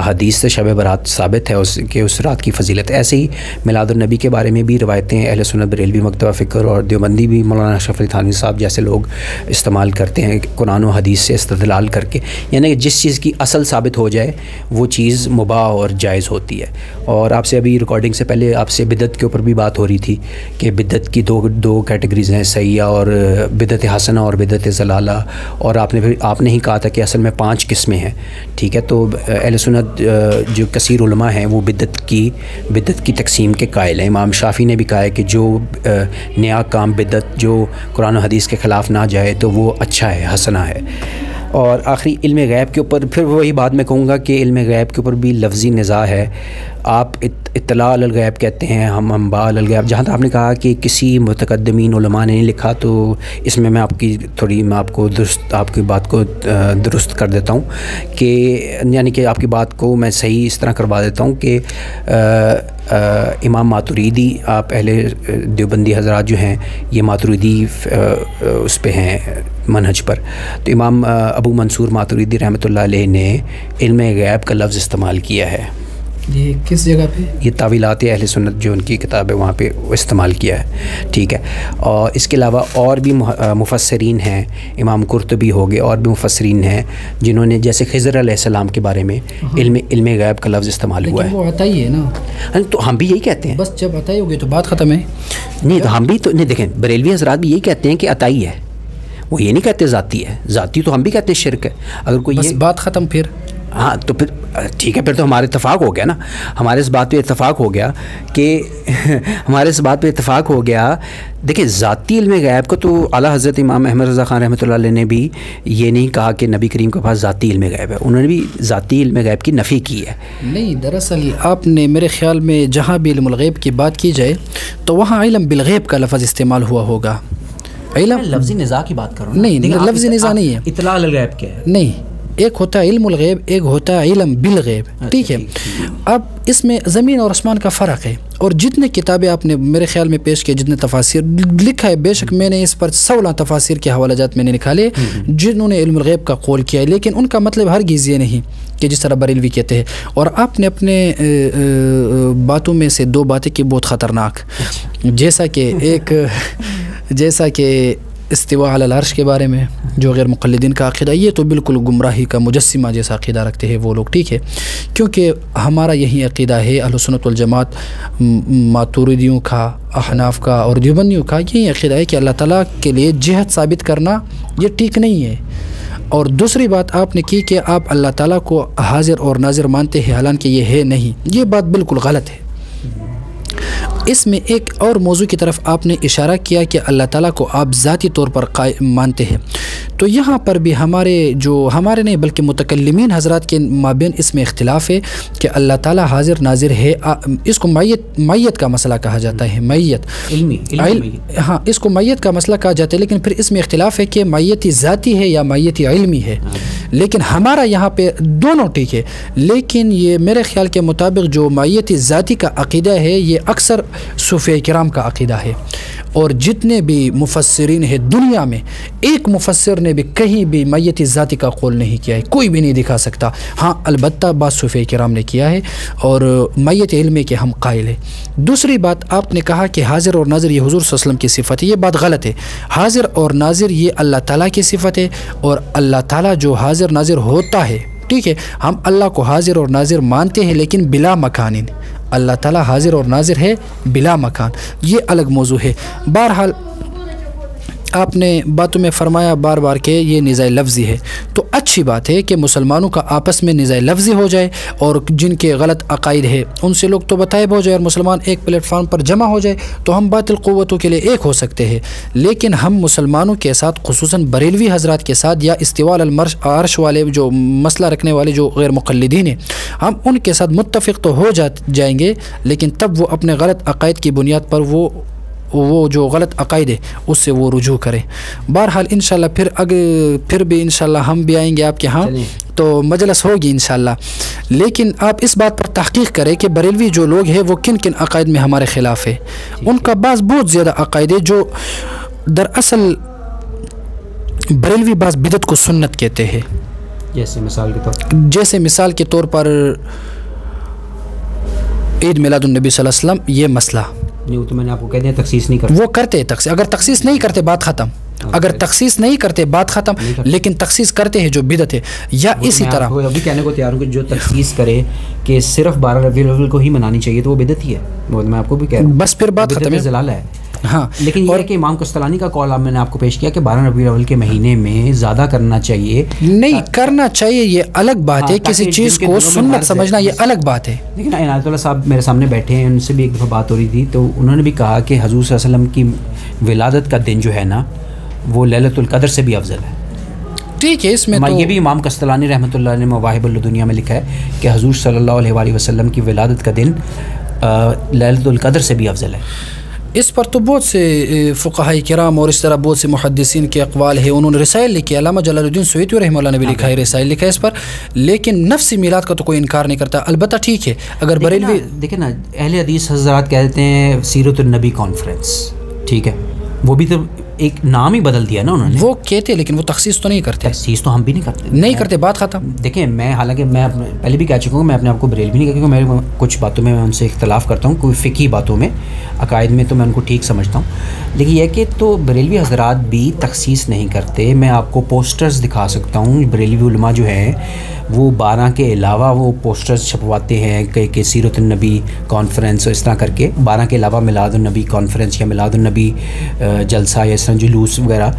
حدیث سے شب برات ثابت ہے کہ اس رات کی فضیلت. ایسے ہی میلاد النبی کے بارے میں بھی روایتیں اہل سنت بریلوی مکتبہ فکر اور دیوبندی بھی مولانا اشرف علی تھانوی صاحب جیسے لوگ استعمال کرتے ہیں قرآن و حدیث سے استدلال کر کے, یعنی کہ جس چیز کی اصل ثابت ہو جائے وہ چیز مباح اور جائز ہوتی ہے. اور آپ سے ابھی ریکارڈنگ سے پہلے آپ سے بدعت کے اوپر بھی بات ہو رہی تھی کہ بدعت کی دو کیٹیگریز ہیں, سیاح اور بدعت حسنہ اور بدعت ضلالہ, اور آپ نے ہی کہا تھا کہ اصل میں 5 قسمیں ہیں. ٹھیک ہے, تو اہل سنت جو کثیر علماء ہیں وہ بدعت کی تقسیم کے قائل ہیں. امام شافعی نے بھی کہا ہے کہ جو نیا کام بدعت جو قرآن و حدیث کے خلاف نہ جائے تو وہ اچھا ہے, حسنہ ہے. اور آخری علم غیب کے اوپر پھر وہی بات میں کہوں گا کہ علم غیب کے اوپر بھی لفظی نزاع ہے. آپ اطلاع علی الغیب کہتے ہیں, ہم انباء علی الغیب. جہاں تک آپ نے کہا کہ کسی متقدمین علماء نے نہیں لکھا, تو اس میں آپ کی بات کو درست کر دیتا ہوں کہ یعنی کہ آپ کی بات کو میں صحیح اس طرح کروا دیتا ہوں کہ امام ماتریدی, آپ اہل دیوبندی حضرات جو ہیں یہ ماتریدی اس پہ ہیں منہج پر, تو امام ابو منصور ماتریدی رحمۃ اللہ علیہ نے علم غیب کا لفظ استعمال کیا ہے. یہ کس جگہ پہ؟ یہ تاویلات اہل سنت جو ان کی کتاب ہے وہاں پہ استعمال کیا ہے. ٹھیک ہے, اور اس کے علاوہ اور بھی مفسرین ہیں, امام قرطبی ہو گئے, اور بھی مفسرین ہیں جنہوں نے جیسے خضر علیہ السلام کے بارے میں علم غیب کا لفظ استعمال ہوا ہے. وہ عطائی ہے نا, تو ہم بھی یہی کہتے ہیں, بس جب عطائی ہوگی تو بات ختم ہے. نہیں تو ہم بھی تو نہیں, دیکھیں بریلوی حضرات بھی یہی کہتے ہیں کہ عطائی ہے, وہ یہ نہیں کہتے ذاتی ہے. ذاتی تو ہم بھی کہتے ہیں شرک ہے. اگر کوئی بس بات ختم پھر. ہاں تو پھر ٹھیک ہے, پھر تو ہمارے اتفاق ہو گیا نا, ہمارے اس بات پہ اتفاق ہو گیا دیکھیں ذاتی علم غیب کو تو اعلیٰ حضرت امام احمد رضا خان رحمۃ اللہ علیہ نے بھی یہ نہیں کہا کہ نبی کریم کے پاس ذاتی علم غیب ہے, انہوں نے بھی ذاتی علم غیب کی نفی کی ہے. نہیں, دراصل آپ نے میرے خیال میں جہاں بھی علم الغیب کی بات کی جائے تو وہاں علم بالغیب کا لفظ استعمال ہوا ہوگا. علم لفظی نزاع کی بات کرو. نہیں, لفظی نزاع نہیں ہے. اطلاع الغیب کیا ہے؟ نہیں, ایک ہوتا ہے علم الغیب, ایک ہوتا ہے علم بالغیب. ٹھیک ہے, اب اس میں زمین اور آسمان کا فرق ہے. اور جتنے کتابیں آپ نے میرے خیال میں پیش کیے, جتنے تفاسیر لکھا ہے, بے شک میں نے اس پر 16 تفاسیر کے حوالہ جات میں نے نکالے جنہوں نے علم الغیب کا قول کیا ہے, لیکن ان کا مطلب ہرگز یہ نہیں کہ جس طرح بریلوی کہتے ہیں. اور آپ نے اپنے باتوں میں سے 2 باتیں کی بہت خطرناک, جیسا کہ استواء علی العرش کے بارے میں جو غیر مقلدین کا عقیدہ, یہ تو بالکل گمراہی کا مجسمہ جیسا عقیدہ رکھتے ہیں وہ لوگ. ٹھیک ہے, کیونکہ ہمارا یہی عقیدہ ہے اہل سنت والجماعت ماتوریدیوں کا, احناف کا اور دیوبندیوں کا یہی عقیدہ ہے کہ اللہ تعالیٰ کے لیے جہت ثابت کرنا یہ ٹھیک نہیں ہے. اور دوسری بات آپ نے کی کہ آپ اللہ تعالیٰ کو حاضر اور ناظر مانتے ہیں, حالانکہ یہ ہے نہیں. یہ بات بالکل غلط ہے. اس میں ایک اور موضوع کی طرف آپ نے اشارہ کیا کہ اللہ تعالیٰ کو آپ ذاتی طور پر مانتے ہیں، تو یہاں پر بھی ہمارے نہیں بلکہ متکلمین حضرات کے مابین اس میں اختلاف ہے کہ اللہ تعالیٰ حاضر ناظر ہے۔ اس کو میت کا مسئلہ کہا جاتا ہے، میت ہاں، اس کو میت کا مسئلہ کہا جاتا ہے، لیکن پھر اس میں اختلاف ہے کہ میت ذاتی ہے یا میت علمی ہے، لیکن ہمارا یہاں پہ دونوں ٹھیک ہے۔ لیکن یہ میرے خیال کے مطابق جو میت ذاتی کا عقیدہ ہے یہ اکثر صوفیہ کرام کا عقیدہ ہے، اور جتنے بھی مفسرین ہیں دنیا میں ایک مفسر نے بھی کہیں بھی میت ذاتی کا قول نہیں کیا ہے، کوئی بھی نہیں دکھا سکتا۔ ہاں البتہ بعض صوفیہ کرام نے کیا ہے، اور میت علمی کے ہم قائل ہیں۔ دوسری بات آپ نے کہا کہ حاضر اور ناظر یہ حضور صلی اللہ علیہ وسلم کی صفت ہے، یہ بات غلط ہے۔ حاضر اور ناظر یہ اللہ تعالیٰ کی صفت ہے، اور اللہ تعالیٰ جو حاضر ناظر ہوتا ہے، ٹھیک ہے، ہم اللہ کو حاضر اور ناظر مانتے ہیں لیکن بلا مکان، اللہ تعالیٰ حاضر اور ناظر ہے بلا مکان، یہ الگ موضوع ہے۔ بہرحال آپ نے باتوں میں فرمایا بار بار کہ یہ نزاع لفظی ہے، تو اچھی بات ہے کہ مسلمانوں کا آپس میں نزاع لفظی ہو جائے، اور جن کے غلط عقائد ہے ان سے لوگ تو بتائب ہو جائے، اور مسلمان ایک پلیٹ فارم پر جمع ہو جائے، تو ہم باطل قوتوں کے لیے ایک ہو سکتے ہیں۔ لیکن ہم مسلمانوں کے ساتھ، خصوصاً بریلوی حضرات کے ساتھ یا استواء العرش والے جو مسئلہ رکھنے والے جو غیر مقلدین ہیں، ہم ان کے ساتھ متفق تو ہو جائیں گے، لیکن تب وہ اپنے غلط عقائد کی بنیاد پر وہ جو غلط عقائد ہے اس سے وہ رجوع کریں۔ بہرحال انشاءاللہ پھر بھی انشاءاللہ ہم بھی آئیں گے آپ کے ہاں، تو مجلس ہوگی انشاءاللہ، لیکن آپ اس بات پر تحقیق کریں کہ بریلوی جو لوگ ہیں وہ کن کن عقائد میں ہمارے خلاف ہے۔ ان کا بعض بہت زیادہ عقائد ہے جو دراصل بریلوی بعض بدعت کو سنت کہتے ہیں، جیسے مثال کے طور پر عید میلاد النبی صلی اللہ علیہ وسلم، یہ مسئلہ نہیں، تو میں نے آپ کو کہہ دیا تخصیص نہیں کرتے، وہ کرتے تخصیص، اگر تخصیص نہیں کرتے بات ختم، اگر تخصیص نہیں کرتے بات ختم، لیکن تخصیص کرتے ہیں جو بدعت ہے۔ یا اسی طرح ابھی کہنے کو تیار ہوں کہ جو تخصیص کرے کہ صرف 12 ربیع الاول کو ہی منانی چاہیے تو وہ بدعت ہی ہے، وہ میں آپ کو بھی کہہ رہا ہوں، بس پھر بات ختم ہے، ضلال ہے۔ ہاں، لیکن یہ کہ امام قسطلانی کا قول میں نے آپ کو پیش کیا کہ 12 ربیع الاول کے مہینے میں زیادہ کرنا چاہیے، نہیں کرنا چاہیے، یہ الگ بات ہے، کسی چیز کو سنت سمجھنا یہ الگ بات ہے۔ لیکن عنایت اللہ صاحب میرے سامنے بیٹھے ہیں، ان سے بھی ایک دفعہ بات ہو رہی تھی، تو انہوں نے بھی کہا کہ حضور صلی اللہ علیہ وسلم کی ولادت کا دن جو ہے نا وہ لیلۃ القدر سے بھی افضل ہے۔ ٹھیک ہے، اس میں یہ بھی امام قسطلانی رحمۃ اللہ علیہ نے مواہب الدنیا میں لکھا ہے کہ حضور صلی اللہ علیہ وآلہ وسلم کی ولادت کا دن لیلۃ القدر سے بھی افضل ہے۔ اس پر تو بہت سے فقہاء کرام اور اس طرح بہت سے محدثین کے اقوال ہیں، انہوں نے رسائل لکھے، علامہ جلال الدین سیوطی رحمہ اللہ نے بھی لکھا ہے، رسائل لکھا ہے اس پر، لیکن نفس میلاد کا تو کوئی انکار نہیں کرتا۔ البتہ ٹھیک ہے، اگر بریلوی دیکھیں نا، اہل حدیث حضرات کہتے ہیں سیرت النبی کانفرنس، ٹھیک ہے، وہ بھی تو ایک نام ہی بدل دیا نا انہوں نے، وہ کہتے لیکن وہ تخصیص تو نہیں کرتے، تخصیص تو ہم بھی نہیں کرتے، بات ختم۔ دیکھیں میں حالانکہ میں پہلے بھی کہہ چکا ہوں، میں اپنے آپ کو بریلوی نہیں کہا، کیونکہ میں کچھ باتوں میں ان سے اختلاف کرتا ہوں، کوئی فقہی باتوں میں، عقائد میں تو میں ان کو ٹھیک سمجھتا ہوں، لیکن یہ کہ تو بریلوی حضرات بھی تخصیص نہیں کرتے۔ میں آپ کو پوسٹرز دکھا سکتا ہوں، بریلوی علماء جو ہیں وہ 12 کے علاوہ وہ پوسٹرز چھپواتے ہیں کہ سیرت النبی کانفرنس، اس طرح کر کے 12 کے علاوہ میلاد النبی کانفرنس یا میلاد النبی جلسہ یا اس طرح جلوس وغیرہ،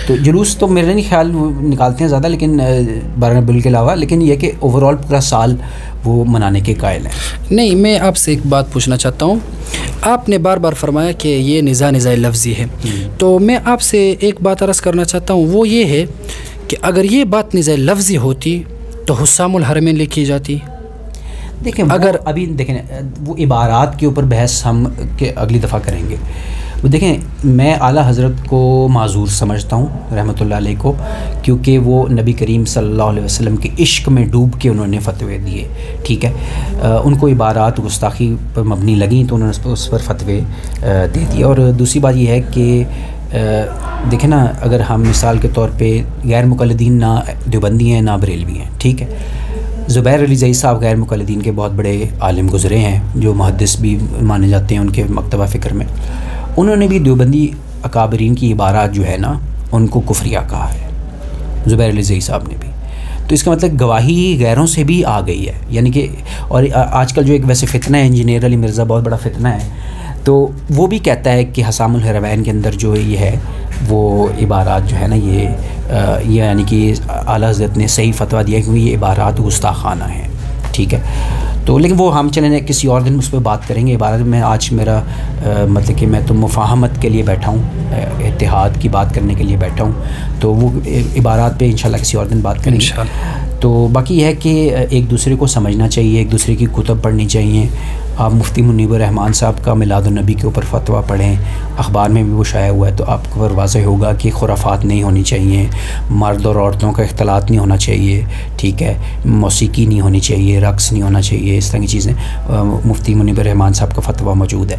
تو جلوس تو میرے نہیں خیال نکالتے ہیں زیادہ، لیکن 12 ربیع الاول کے علاوہ، لیکن یہ کہ اوور آل پورا سال وہ منانے کے قائل ہیں۔ نہیں، میں آپ سے ایک بات پوچھنا چاہتا ہوں، آپ نے بار بار فرمایا کہ یہ نزاع لفظی ہے، تو میں آپ سے ایک بات عرض کرنا چاہتا ہوں، وہ یہ ہے کہ اگر یہ بات نزاع لفظی ہوتی تو حسام الحرمین لکھی جاتی۔ دیکھیں اگر ابھی دیکھیں وہ عبارات کے اوپر بحث ہم اگلی دفعہ کریں گے، وہ دیکھیں میں اعلیٰ حضرت کو معذور سمجھتا ہوں رحمۃ اللہ علیہ کو، کیونکہ وہ نبی کریم صلی اللہ علیہ وسلم کے عشق میں ڈوب کے انہوں نے فتوے دیے، ٹھیک ہے، ان کو عبارات گستاخی پر مبنی لگیں تو انہوں نے اس پر فتوے دے دیے۔ اور دوسری بات یہ ہے کہ دیکھیں نا، اگر ہم مثال کے طور پہ غیر مقلدین نہ دیوبندی ہیں نہ بریلوی ہیں، ٹھیک ہے، زبیر علی زئی صاحب غیر مقلدین کے بہت بڑے عالم گزرے ہیں، جو محدث بھی مانے جاتے ہیں ان کے مکتبہ فکر میں، انہوں نے بھی دیوبندی اکابرین کی عبارات جو ہے نا ان کو کفریہ کہا ہے، زبیر علی زئی صاحب نے بھی، تو اس کا مطلب گواہی غیروں سے بھی آ گئی ہے، یعنی کہ اور آج کل جو ایک ویسے فتنہ ہے انجینئر علی مرزا، بہت بڑا فتنہ ہے، تو وہ بھی کہتا ہے کہ حسام الحرمین کے اندر جو یہ ہے وہ عبارات جو ہے نا یہ یعنی کہ اعلیٰ حضرت نے صحیح فتویٰ دیا کیونکہ یہ عبارات گستاخانہ ہیں، ٹھیک ہے، تو لیکن وہ ہم چلیں کسی اور دن اس پہ بات کریں گے. عبارت میں آج میرا مطلب کہ میں تو مفاہمت کے لیے بیٹھا ہوں, اتحاد کی بات کرنے کے لیے بیٹھا ہوں, تو وہ عبارات پہ انشاءاللہ کسی اور دن بات کریں گے. تو باقی یہ ہے کہ ایک دوسرے کو سمجھنا چاہیے, ایک دوسرے کی کتب پڑھنی چاہیے. آپ مفتی منیب الرحمان صاحب کا میلاد النبی کے اوپر فتویٰ پڑھیں, اخبار میں بھی وہ شائع ہوا ہے, تو آپ کو واضح ہوگا کہ خرافات نہیں ہونی چاہیے, مرد اور عورتوں کا اختلاط نہیں ہونا چاہیے, ٹھیک ہے, موسیقی نہیں ہونی چاہیے, رقص نہیں ہونا چاہیے, اس طرح کی چیزیں مفتی منیب الرحمان صاحب کا فتویٰ موجود ہے.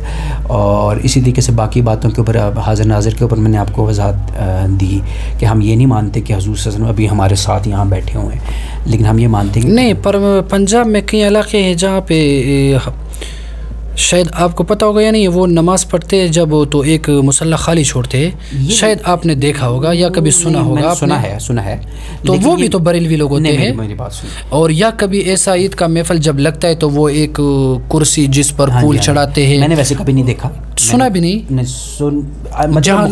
اور اسی طریقے سے باقی باتوں کے اوپر حاضر ناظر کے اوپر میں نے آپ کو وضاحت دی کہ ہم یہ نہیں مانتے کہ حضور صلی اللہ علیہ وسلم ابھی ہمارے ساتھ یہاں بیٹھے ہوئے ہیں, لیکن ہم یہ مانتے ہیں نہیں. پر پنجاب میں کئی علاقے ہیں جہاں پہ شاید آپ کو پتہ ہوگا یا نہیں, وہ نماز پڑھتے جب تو ایک مصلی خالی چھوڑتے ہیں, شاید آپ نے دیکھا ہوگا یا کبھی سنا ہوگا. سنا ہے تو وہ بھی تو بریلوی لوگ ہوتے ہیں. اور یا کبھی ایسا عید کا محفل جب لگتا ہے تو وہ ایک کرسی جس پر پھول چڑھاتے ہیں, میں نے ویسے کبھی نہیں دیکھا, سنا بھی نہیں. جہاں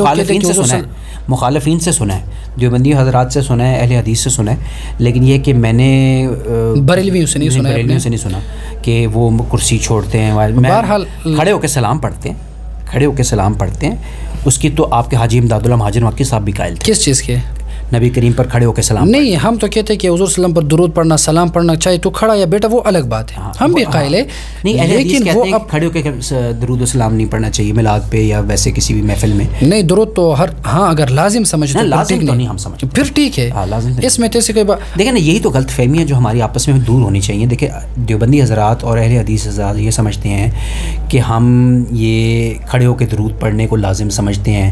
مخالفین سے سنا ہے, دیوبندی حضرات سے سنا ہے, اہل حدیث سے سنا ہے, لیکن یہ کہ میں نے بریلویوں سے نہیں سنا کہ وہ کرسی چھوڑتے ہیں. بہرحال کھڑے ہو کے سلام پڑھتے ہیں, اس کی تو آپ کے حاجی امداد اللہ مہاجر مکی صاحب بھی قائل تھے. کس چیز کے؟ نبی کریم پر کھڑے ہو کے سلام نہیں, ہم تو کہتے ہیں کہ حضور صلی اللہ علیہ وسلم پر درود پڑھنا, سلام پڑھنا, چاہے تو کھڑا یا بیٹا, وہ الگ بات ہے, ہم بھی قائل ہیں. لیکن وہ اب کھڑے ہو کے درود و سلام نہیں پڑھنا چاہیے میلاد پہ یا ویسے کسی بھی محفل میں. نہیں, درود تو اگر لازم سمجھتے لازم تو نہیں ہم سمجھتے, پھر ٹھیک ہے, اس میں تیسے کوئی بات. دیکھیں نا, یہی تو غلط فہمی ہے جو ہماری آپس میں دور ہونی چاہیے. دیکھیں دیوبندی حضرات اور اہل حدیث حضرات یہ سمجھتے ہیں کہ ہم یہ کھڑے ہو کے درود پڑھنے کو لازم سمجھتے ہیں,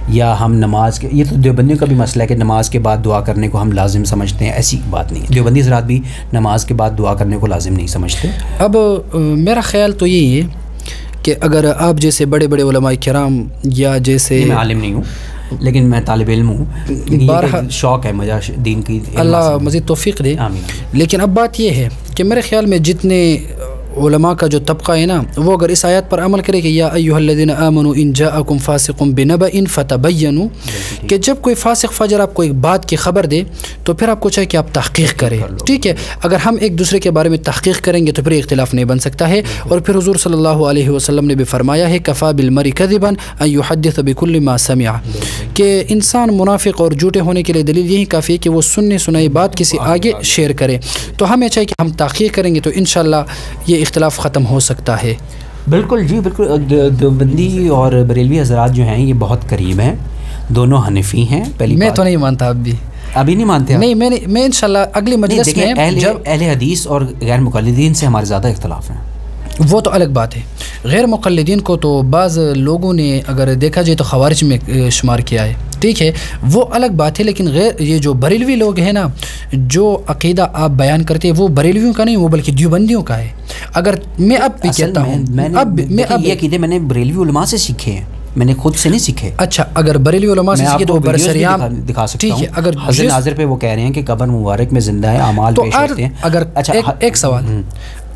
یا ہم نماز کے, یہ تو دیوبندیوں کا بھی مسئلہ ہے کہ نماز کے بعد دعا کرنے کو ہم لازم سمجھتے ہیں. ایسی بات نہیں ہے, دیوبندی حضرات بھی نماز کے بعد دعا کرنے کو لازم نہیں سمجھتے. اب میرا خیال تو یہی ہے کہ اگر آپ جیسے بڑے بڑے علماء کرام یا جیسے, میں عالم نہیں ہوں لیکن میں طالب علم ہوں, شوق ہے مجھے دین کی, اللہ مزید توفیق دے. لیکن اب بات یہ ہے کہ میرے خیال میں جتنے علماء کا جو طبقہ ہے نا, وہ اگر اس آیات پر عمل کرے کہ یا ایھا الذین آمنوا ان جاءکم فاسق بنبأ فتبینوا, کہ جب کوئی فاسق فاجر آپ کو ایک بات کی خبر دے تو پھر آپ کو چاہیے کہ آپ تحقیق کریں, ٹھیک ہے. اگر ہم ایک دوسرے کے بارے میں تحقیق کریں گے تو پھر اختلاف نہیں بن سکتا ہے. اور پھر حضور صلی اللہ علیہ وسلم نے بھی فرمایا ہے کفا بالمرء کذبا ان یحدث بکل ما سمع, کہ انسان منافق اور جھوٹے ہونے کے لیے دلیل یہی کافی ہے کہ وہ سنی سنائی بات کسی آگے شیئر کرے. تو ہمیں چاہیے کہ ہم تحقیق کریں گے تو انشاءاللہ یہ اختلاف ختم ہو سکتا ہے. بالکل جی بالکل. دیوبندی اور بریلوی حضرات جو ہیں یہ بہت قریب ہیں, دونوں حنفی ہیں. پہلی میں تو نہیں مانتا, ابھی نہیں مانتے. نہیں, میں انشاءاللہ اگلی مجلس میں اہل حدیث اور غیر مقلدین سے ہمارے زیادہ اختلاف ہیں. وہ تو الگ بات ہے. غیر مقلدین کو تو بعض لوگوں نے اگر دیکھا جائے تو خوارج میں شمار کیا ہے, ٹھیک ہے, وہ الگ بات ہے. لیکن یہ جو بریلوی لوگ ہیں نا, جو عقیدہ آپ بیان کرتے ہیں وہ بریلویوں کا نہیں, وہ بلکہ دیوبندیوں کا ہے. اگر میں اب بھی کہتا ہوں, یہ عقیدے میں نے بریلوی علماء سے سیکھے ہیں, میں نے خود سے نہیں سیکھے. اچھا, اگر بریلوی علماء سے سیکھے تو برسریام دکھا سکتا ہوں. اگر حضرت ناظر پہ وہ کہہ رہے ہیں کہ قبر مبارک میں زندہ ہے, اعمال پیش ہوتے ہیں. اگر ایک سوال,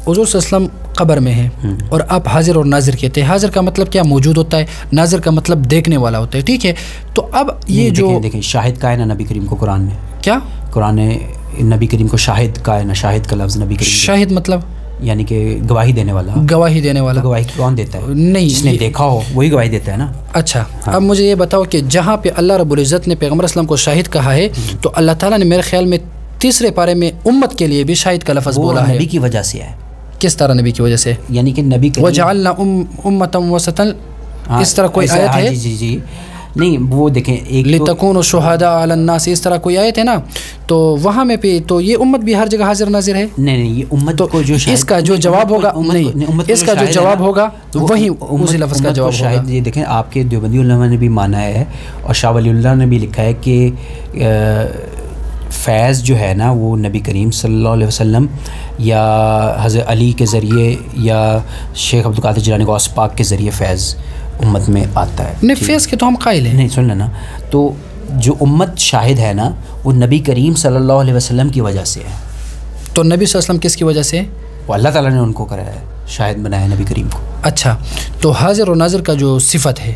حضور صلی اللہ علیہ وسلم قبر میں ہیں اور آپ حاضر اور ناظر کہتے ہیں. حاضر کا مطلب کیا موجود ہوتا ہے, ناظر کا مطلب دیکھنے والا ہوتا ہے, ٹھیک ہے. تو اب یہ جو دیکھیں شاہد کا ہے نا نبی کریم کو قرآن میں, کیا قرآن نے نبی کریم کو شاہد کا ہے نا, شاہد کا لفظ نبی کریم, شاہد مطلب یعنی کہ گواہی دینے والا. گواہی کون دیتا ہے؟ نہیں, جس نے دیکھا ہو وہی گواہی دیتا ہے نا. اچھا, اب مجھے یہ بتاؤ کہ جہاں پہ اللہ رب العزت نے پیغمبر اسلام کو شاہد کہا ہے تو اللہ تعالیٰ نے میرے خیال میں تیسرے پارے میں امت کے لیے بھی شاہد کا لفظ بولا ہے. نبی کی وجہ سے ہے. کس طرح نبی کی وجہ سے؟ یعنی کہ نبی وجعلنا امتا وسطا, اس طرح کوئی آیت ہے؟ جی نہیں, وہ دیکھیں ایک لتکونوا شہداء علی الناس, اس طرح کوئی آیت ہے نا. تو وہاں میں بھی تو یہ امت بھی ہر جگہ حاضر ناظر ہے. نہیں, یہ امت کو جو اس کا جو جواب ہوگا, نہیں اس کا جو جواب ہوگا وہی اسی لفظ کا جواب ہوگا. یہ دیکھیں آپ کے دیوبندی علماء نے بھی مانا ہے اور شاہ ولی اللہ نے بھی لکھا ہے کہ فیض جو ہے نا وہ نبی کریم صلی اللہ علیہ وسلم یا حضرت علی کے ذریعے یا شیخ عبدالقادر جیلانی غوث پاک کے ذریعے فیض امت میں آتا ہے. نہیں, فیض کے تو ہم قائل ہیں. نہیں سن لینا, تو جو امت شاہد ہے نا وہ نبی کریم صلی اللہ علیہ وسلم کی وجہ سے ہے. تو نبی صلی اللہ علیہ وسلم کس کی وجہ سے؟ وہ اللہ تعالیٰ نے ان کو کرایا ہے, شاہد بنایا نبی کریم کو. اچھا, تو حاضر و ناظر کا جو صفت ہے,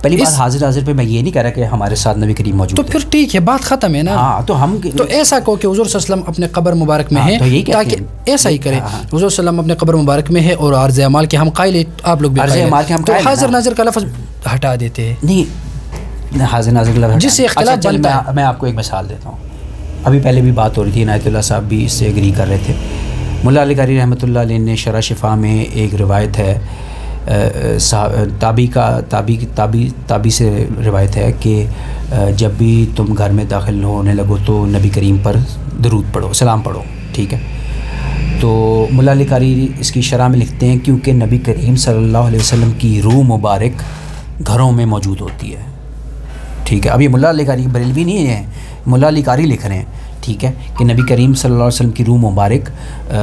پہلی بات حاضر پہ میں یہ نہیں کہہ رہا کہ ہمارے ساتھ نبی کریم موجود تو پھر ٹھیک ہے، بات ختم ہے نا. ہاں تو ہم تو ایسا کہو کہ حضور صلی اللہ علیہ وسلم اپنے قبر مبارک میں ہے، تاکہ ایسا ہی کرے. حضور صلی اللہ علیہ وسلم اپنے قبر مبارک میں ہے اور عرض اعمال کے ہم قائل، آپ لوگ بھی قائل ہیں، تو حاضر ناظر کا لفظ ہٹا دیتے ہیں. نہیں، حاضر ناظر کا لفظ جس سے اختلاف بنتا ہے. میں آپ کو ایک مثال دیتا ہوں. ابھی پہلے بھی بات ہو رہی تھی، عنایت اللہ صاحب بھی اس سے ایگری کر رہے تھے. ملا علی قاری رحمۃ اللہ علیہ نے شرح شفا میں ایک روایت ہے، تابی سے روایت ہے کہ جب بھی تم گھر میں داخل ہونے لگو تو نبی کریم پر درود پڑھو، سلام پڑھو. ٹھیک ہے. تو ملا علی قاری اس کی شرح میں لکھتے ہیں کیونکہ نبی کریم صلی اللہ علیہ وسلم کی روح مبارک گھروں میں موجود ہوتی ہے. ٹھیک ہے. اب یہ ملا علی قاری بریلوی نہیں ہے، ملا علی قاری لکھ رہے ہیں. ٹھیک ہے کہ نبی کریم صلی اللہ علیہ وسلم کی روح مبارک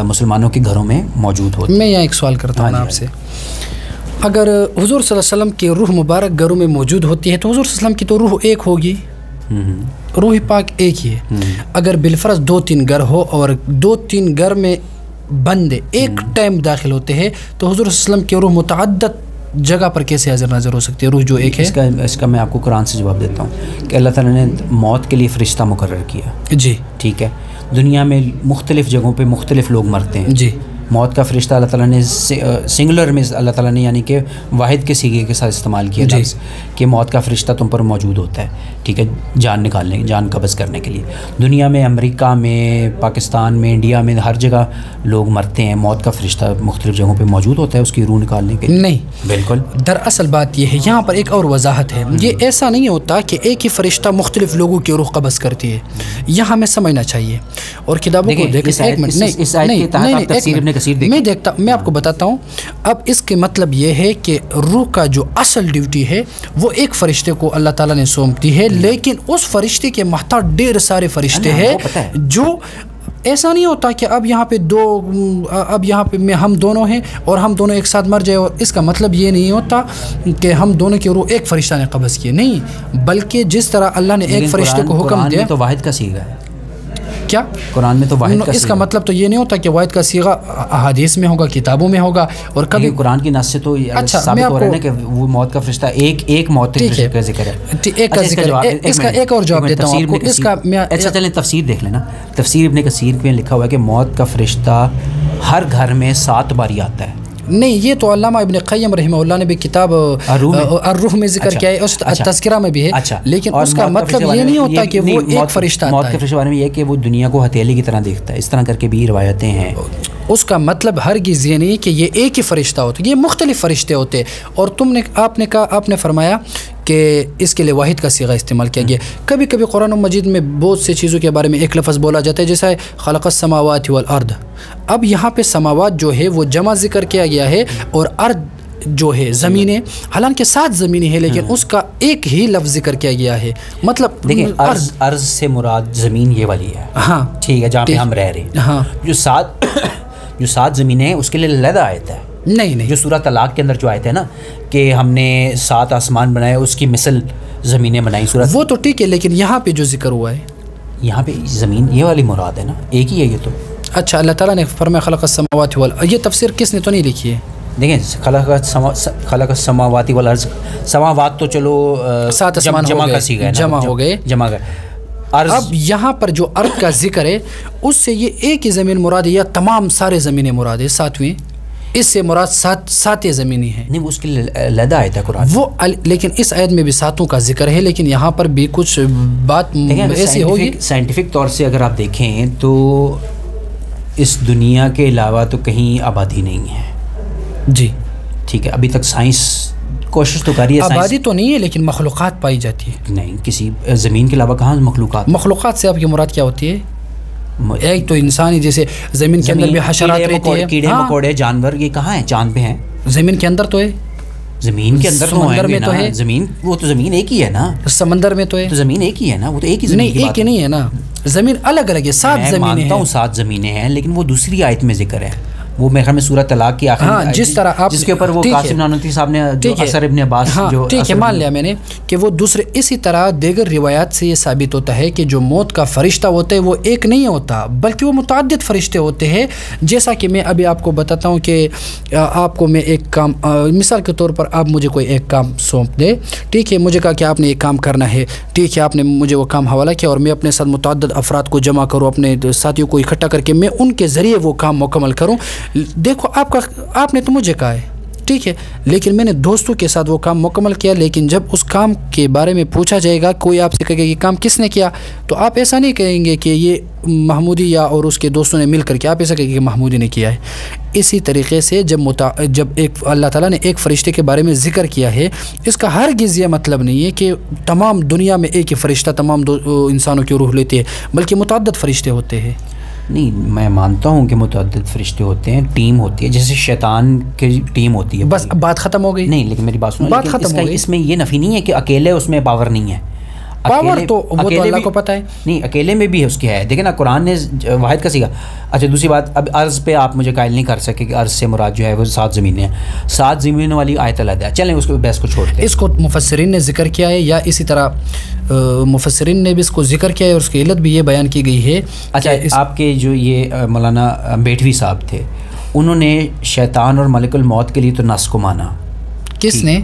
مسلمانوں کے گھروں میں موجود ہوتی ہے. میں یہاں ایک سوال کرتا ہوں آپ سے، اگر حضور صلی اللہ علیہ وسلم کی روح مبارک گھروں میں موجود ہوتی ہے تو حضور صلی اللہ علیہ وسلم کی تو روح ایک ہوگی، روح پاک ایک ہی ہے. اگر بالفرض 2-3 گھر ہو اور 2-3 گھر میں بندے ایک ٹائم داخل ہوتے ہیں تو حضور صلی اللہ علیہ وسلم کی روح متعدد جگہ پر کیسے حاضر ناظر ہو سکتی ہے؟ روح جو ایک ہے. اس کا میں آپ کو قرآن سے جواب دیتا ہوں کہ اللہ تعالیٰ نے موت کے لیے فرشتہ مقرر کیا. جی ٹھیک ہے. دنیا میں مختلف جگہوں پہ مختلف لوگ مرتے ہیں. جی. موت کا فرشتہ اللہ تعالیٰ نے سنگولر میں اللہ تعالیٰ نے یعنی کہ واحد کے سیغے کے ساتھ استعمال کیا لفظ کہ موت کا فرشتہ تم پر موجود ہوتا ہے. ٹھیک ہے. جان نکالنے، جان قبض کرنے کے لیے. دنیا میں امریکہ میں، پاکستان میں، انڈیا میں ہر جگہ لوگ مرتے ہیں، موت کا فرشتہ مختلف جگہوں پہ موجود ہوتا ہے اس کی روح نکالنے کے لیے. نہیں، بالکل. دراصل بات یہ ہے، یہاں پر ایک اور وضاحت ہے. یہ ایسا نہیں ہوتا کہ ایک ہی فرشتہ مختلف لوگوں کی روح قبض کرتی ہے. یہاں ہمیں سمجھنا چاہیے اور کتابوں کو دیکھیں. ایک منٹ، میں آپ کو بتاتا ہوں. اب اس کے مطلب یہ ہے کہ روح کا جو اصل ڈیوٹی ہے وہ ایک فرشتے کو اللہ تعالیٰ نے سونپ دی ہے، لیکن اس فرشتے کے محتاط ڈھیر سارے فرشتے ہیں جو ایسا نہیں ہوتا کہ اب یہاں پہ میں ہم دونوں ہیں اور ہم دونوں ایک ساتھ مر جائے، اور اس کا مطلب یہ نہیں ہوتا کہ ہم دونوں کی روح ایک فرشتہ نے قبض کی. نہیں، بلکہ جس طرح اللہ نے ایک فرشتے کو حکم دیا تو واحد کا صیغہ ہے. کیا قرآن میں تو واحد کا اس کا مطلب تو یہ نہیں ہوتا کہ واحد کا صیغہ احادیث میں ہوگا، کتابوں میں ہوگا. اور کبھی قرآن کی نص سے تو ثابت ہو رہا ہے نا کہ وہ موت کا فرشتہ ایک موت کا ذکر ہے. ایک کا ذکر ہے. اس کا ایک اور جواب دیتا ہوں آپ کو. اس کا اچھا چلیں تفسیر دیکھ لینا. تفسیر ابن کثیر میں لکھا ہوا ہے کہ موت کا فرشتہ ہر گھر میں 7 باری آتا ہے. نہیں، یہ تو علامہ ابن قیم رحمہ اللہ نے بھی کتاب الروح میں ذکر کیا ہے، اس تذکرہ میں بھی ہے. لیکن اس کا مطلب یہ نہیں ہوتا کہ وہ ایک فرشتہ موت کے فرشتے کے بارے میں یہ کہ وہ دنیا کو ہتھیلی کی طرح دیکھتا ہے. اس طرح کر کے بھی روایتیں ہیں. اس کا مطلب ہرگز یہ نہیں کہ یہ ایک ہی فرشتہ ہوتا ہے، یہ مختلف فرشتے ہوتے ہیں. اور آپ نے فرمایا کہ اس کے لیے واحد کا صیغہ استعمال کیا گیا. کبھی کبھی قرآن مجید میں بہت سے چیزوں کے بارے میں ایک لفظ بولا جاتا ہے، جیسا ہے خلق السماوات والارض. اب یہاں پہ سماوات جو ہے وہ جمع ذکر کیا گیا ہے اور ارض جو ہے زمینیں، حالانکہ 7 زمینیں ہیں لیکن اس کا ایک ہی لفظ ذکر کیا گیا ہے. مطلب دیکھیں ارض سے مراد زمین یہ والی ہے. ہاں ٹھیک ہے، جہاں پہ ہم رہ رہے ہیں. ہاں، جو 7 زمینیں ہیں اس کے لیے علیحدہ آیت ہے. نہیں، جو سورہ طلاق کے اندر جو آیت ہے نا کہ ہم نے 7 آسمان بنائے، اس کی مثل زمینیں بنائی سورہ، وہ تو ٹھیک ہے، لیکن یہاں پہ جو ذکر ہوا ہے یہاں پہ زمین یہ والی مراد ہے نا، ایک ہی ہے یہ تو. اچھا، اللہ تعالیٰ نے فرمایا خلق السماوات والارض، یہ تفسیر کس نے تو نہیں لکھی ہے. دیکھیں خلق السماوات والارض، سماوات تو چلو 7 آسمان جمع کا صیغہ ہے، جمع ہو گئے. اب یہاں پر جو ارض کا ذکر ہے اس سے یہ ایک ہی زمین مراد ہے یا تمام سارے زمینیں مراد ہے؟ 7ویں اس سے مراد 7 زمینیں ہیں. نہیں، اس کے لیے علیحدہ آیت ہے قرآن وہ، لیکن اس آیت میں بھی 7 کا ذکر ہے، لیکن یہاں پر بھی کچھ بات ایسی ہوگی. سائنٹیفک طور سے اگر آپ دیکھیں تو اس دنیا کے علاوہ تو کہیں آبادی نہیں ہے. جی ٹھیک ہے. ابھی تک سائنس کوشش تو کری ہے، آبادی تو نہیں ہے لیکن مخلوقات پائی جاتی ہے. نہیں، کسی زمین کے علاوہ کہاں مخلوقات سے آپ کی مراد کیا ہوتی ہے؟ ایک تو انسانی، جیسے زمین کے اندر بھی حشرات رہتے ہیں، کیڑے مکوڑے جانور، یہ کہاں ہیں؟ چاند پہ ہیں. زمین کے اندر تو ہے، زمین کے اندر سمندر میں تو ہے. زمین وہ تو زمین ایک ہی ہے نا. سمندر میں تو ہے. تو زمین ایک ہی ہے نا، وہ تو ایک ہی زمین. نہیں، ایک ہی نہیں ہے نا، زمین الگ الگ ہے. 7 زمینیں ہیں. مانتا ہوں 7 زمینیں ہیں، لیکن وہ دوسری آیت میں ذکر ہے. وہ میرے خیال میں سورہ طلاق کی آخری ہاں جس طرح آپ جس کے اوپر وہ قاسم نانوتوی صاحب نے جو اثر ابن عباس جو ٹھیک ہے مان لیا میں نے کہ وہ دوسرے. اسی طرح دیگر روایات سے یہ ثابت ہوتا ہے کہ جو موت کا فرشتہ ہوتا ہے وہ ایک نہیں ہوتا بلکہ وہ متعدد فرشتے ہوتے ہیں. جیسا کہ میں ابھی آپ کو بتاتا ہوں کہ آپ کو میں ایک کام مثال کے طور پر آپ مجھے کوئی ایک کام سونپ دے, ٹھیک ہے, مجھے کہا کہ آپ نے ایک کام کرنا ہے, ٹھیک ہے, آپ نے مجھے وہ کام حوالہ کیا اور میں اپنے ساتھ متعدد افراد کو جمع کروں, اپنے ساتھیوں کو اکٹھا کر کے میں ان کے ذریعے وہ کام مکمل کروں. دیکھو آپ نے تو مجھے کہا ہے, ٹھیک ہے, لیکن میں نے دوستوں کے ساتھ وہ کام مکمل کیا. لیکن جب اس کام کے بارے میں پوچھا جائے گا, کوئی آپ سے کہے گا یہ کام کس نے کیا, تو آپ ایسا نہیں کہیں گے کہ یہ محمودی یا اور اس کے دوستوں نے مل کر کے, آپ ایسا کہیں گے کہ محمودی نے کیا ہے. اسی طریقے سے جب ایک اللہ تعالیٰ نے ایک فرشتے کے بارے میں ذکر کیا ہے, اس کا ہرگز یہ مطلب نہیں ہے کہ تمام دنیا میں ایک ہی فرشتہ تمام انسانوں کی روح لیتے ہیں, بلکہ متعدد فرشتے ہوتے ہیں. نہیں, میں مانتا ہوں کہ متعدد فرشتے ہوتے ہیں, ٹیم ہوتی ہے, جیسے شیطان کی ٹیم ہوتی ہے. بس بات ختم ہو گئی. نہیں, لیکن میری بات سنو, بات ختم ہو گئی. اس میں یہ نفی نہیں ہے کہ اکیلے اس میں پاور نہیں ہے. پاور تو وہ تو اللہ کو پتہ ہے. نہیں, اکیلے میں بھی اس کی ہے. دیکھیں نا, قرآن نے واحد کا سیکھا. اچھا, دوسری بات, اب عرض پہ آپ مجھے قائل نہیں کر سکے کہ عرض سے مراد جو ہے وہ 7 زمینیں ہیں. 7 زمینوں والی آیت علیحدہ ہے. چلیں اس کو بحث کو چھوڑتے ہیں. اس کو مفسرین نے ذکر کیا ہے, یا اسی طرح مفسرین نے بھی اس کو ذکر کیا ہے, اور اس کی علت بھی یہ بیان کی گئی ہے. اچھا, آپ کے جو یہ مولانا بیٹوی صاحب تھے, انہوں نے شیطان اور ملک الموت کے لیے تو نص کو مانا. کس نے؟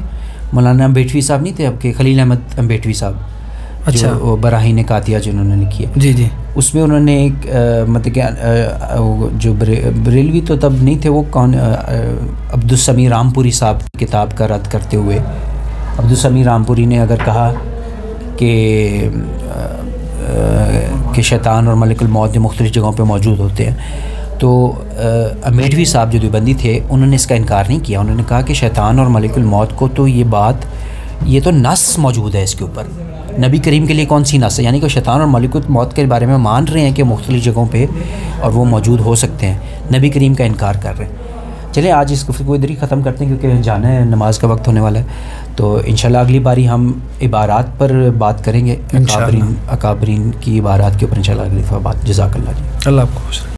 مولانا بیٹوی صاحب نہیں تھے آپ کے, خلیل احمد بیٹوی صاحب, اچھا, وہ براہین قاطعہ جو انہوں نے لکھی ہے. جی جی, اس میں انہوں نے ایک مطلب کہ جو بریلوی تو تب نہیں تھے, وہ کون, عبدالسمیع رامپوری صاحب کی کتاب کا رد کرتے ہوئے, عبدالسمیع رامپوری نے اگر کہا کہ شیطان اور ملک الموت جو مختلف جگہوں پہ موجود ہوتے ہیں, تو بیٹوی صاحب جو دیوبندی تھے, انہوں نے اس کا انکار نہیں کیا. انہوں نے کہا کہ شیطان اور ملک الموت کو تو یہ تو نص موجود ہے اس کے اوپر, نبی کریم کے لیے کون سی نص ہے, یعنی کہ شیطان اور ملک الموت کے بارے میں مان رہے ہیں کہ مختلف جگہوں پہ اور وہ موجود ہو سکتے ہیں, نبی کریم کا انکار کر رہے ہیں. چلیں آج اس گفتگو ادھر ہی ختم کرتے ہیں کیونکہ جانا ہے, نماز کا وقت ہونے والا ہے. تو انشاءاللہ اگلی باری ہم عبارات پر بات کریں گے, اکابرین کی عبارات کے اوپر انشاءاللہ اگلی دفعہ بات. جزاک اللہ. اللہ آپ کو خوش رکھے.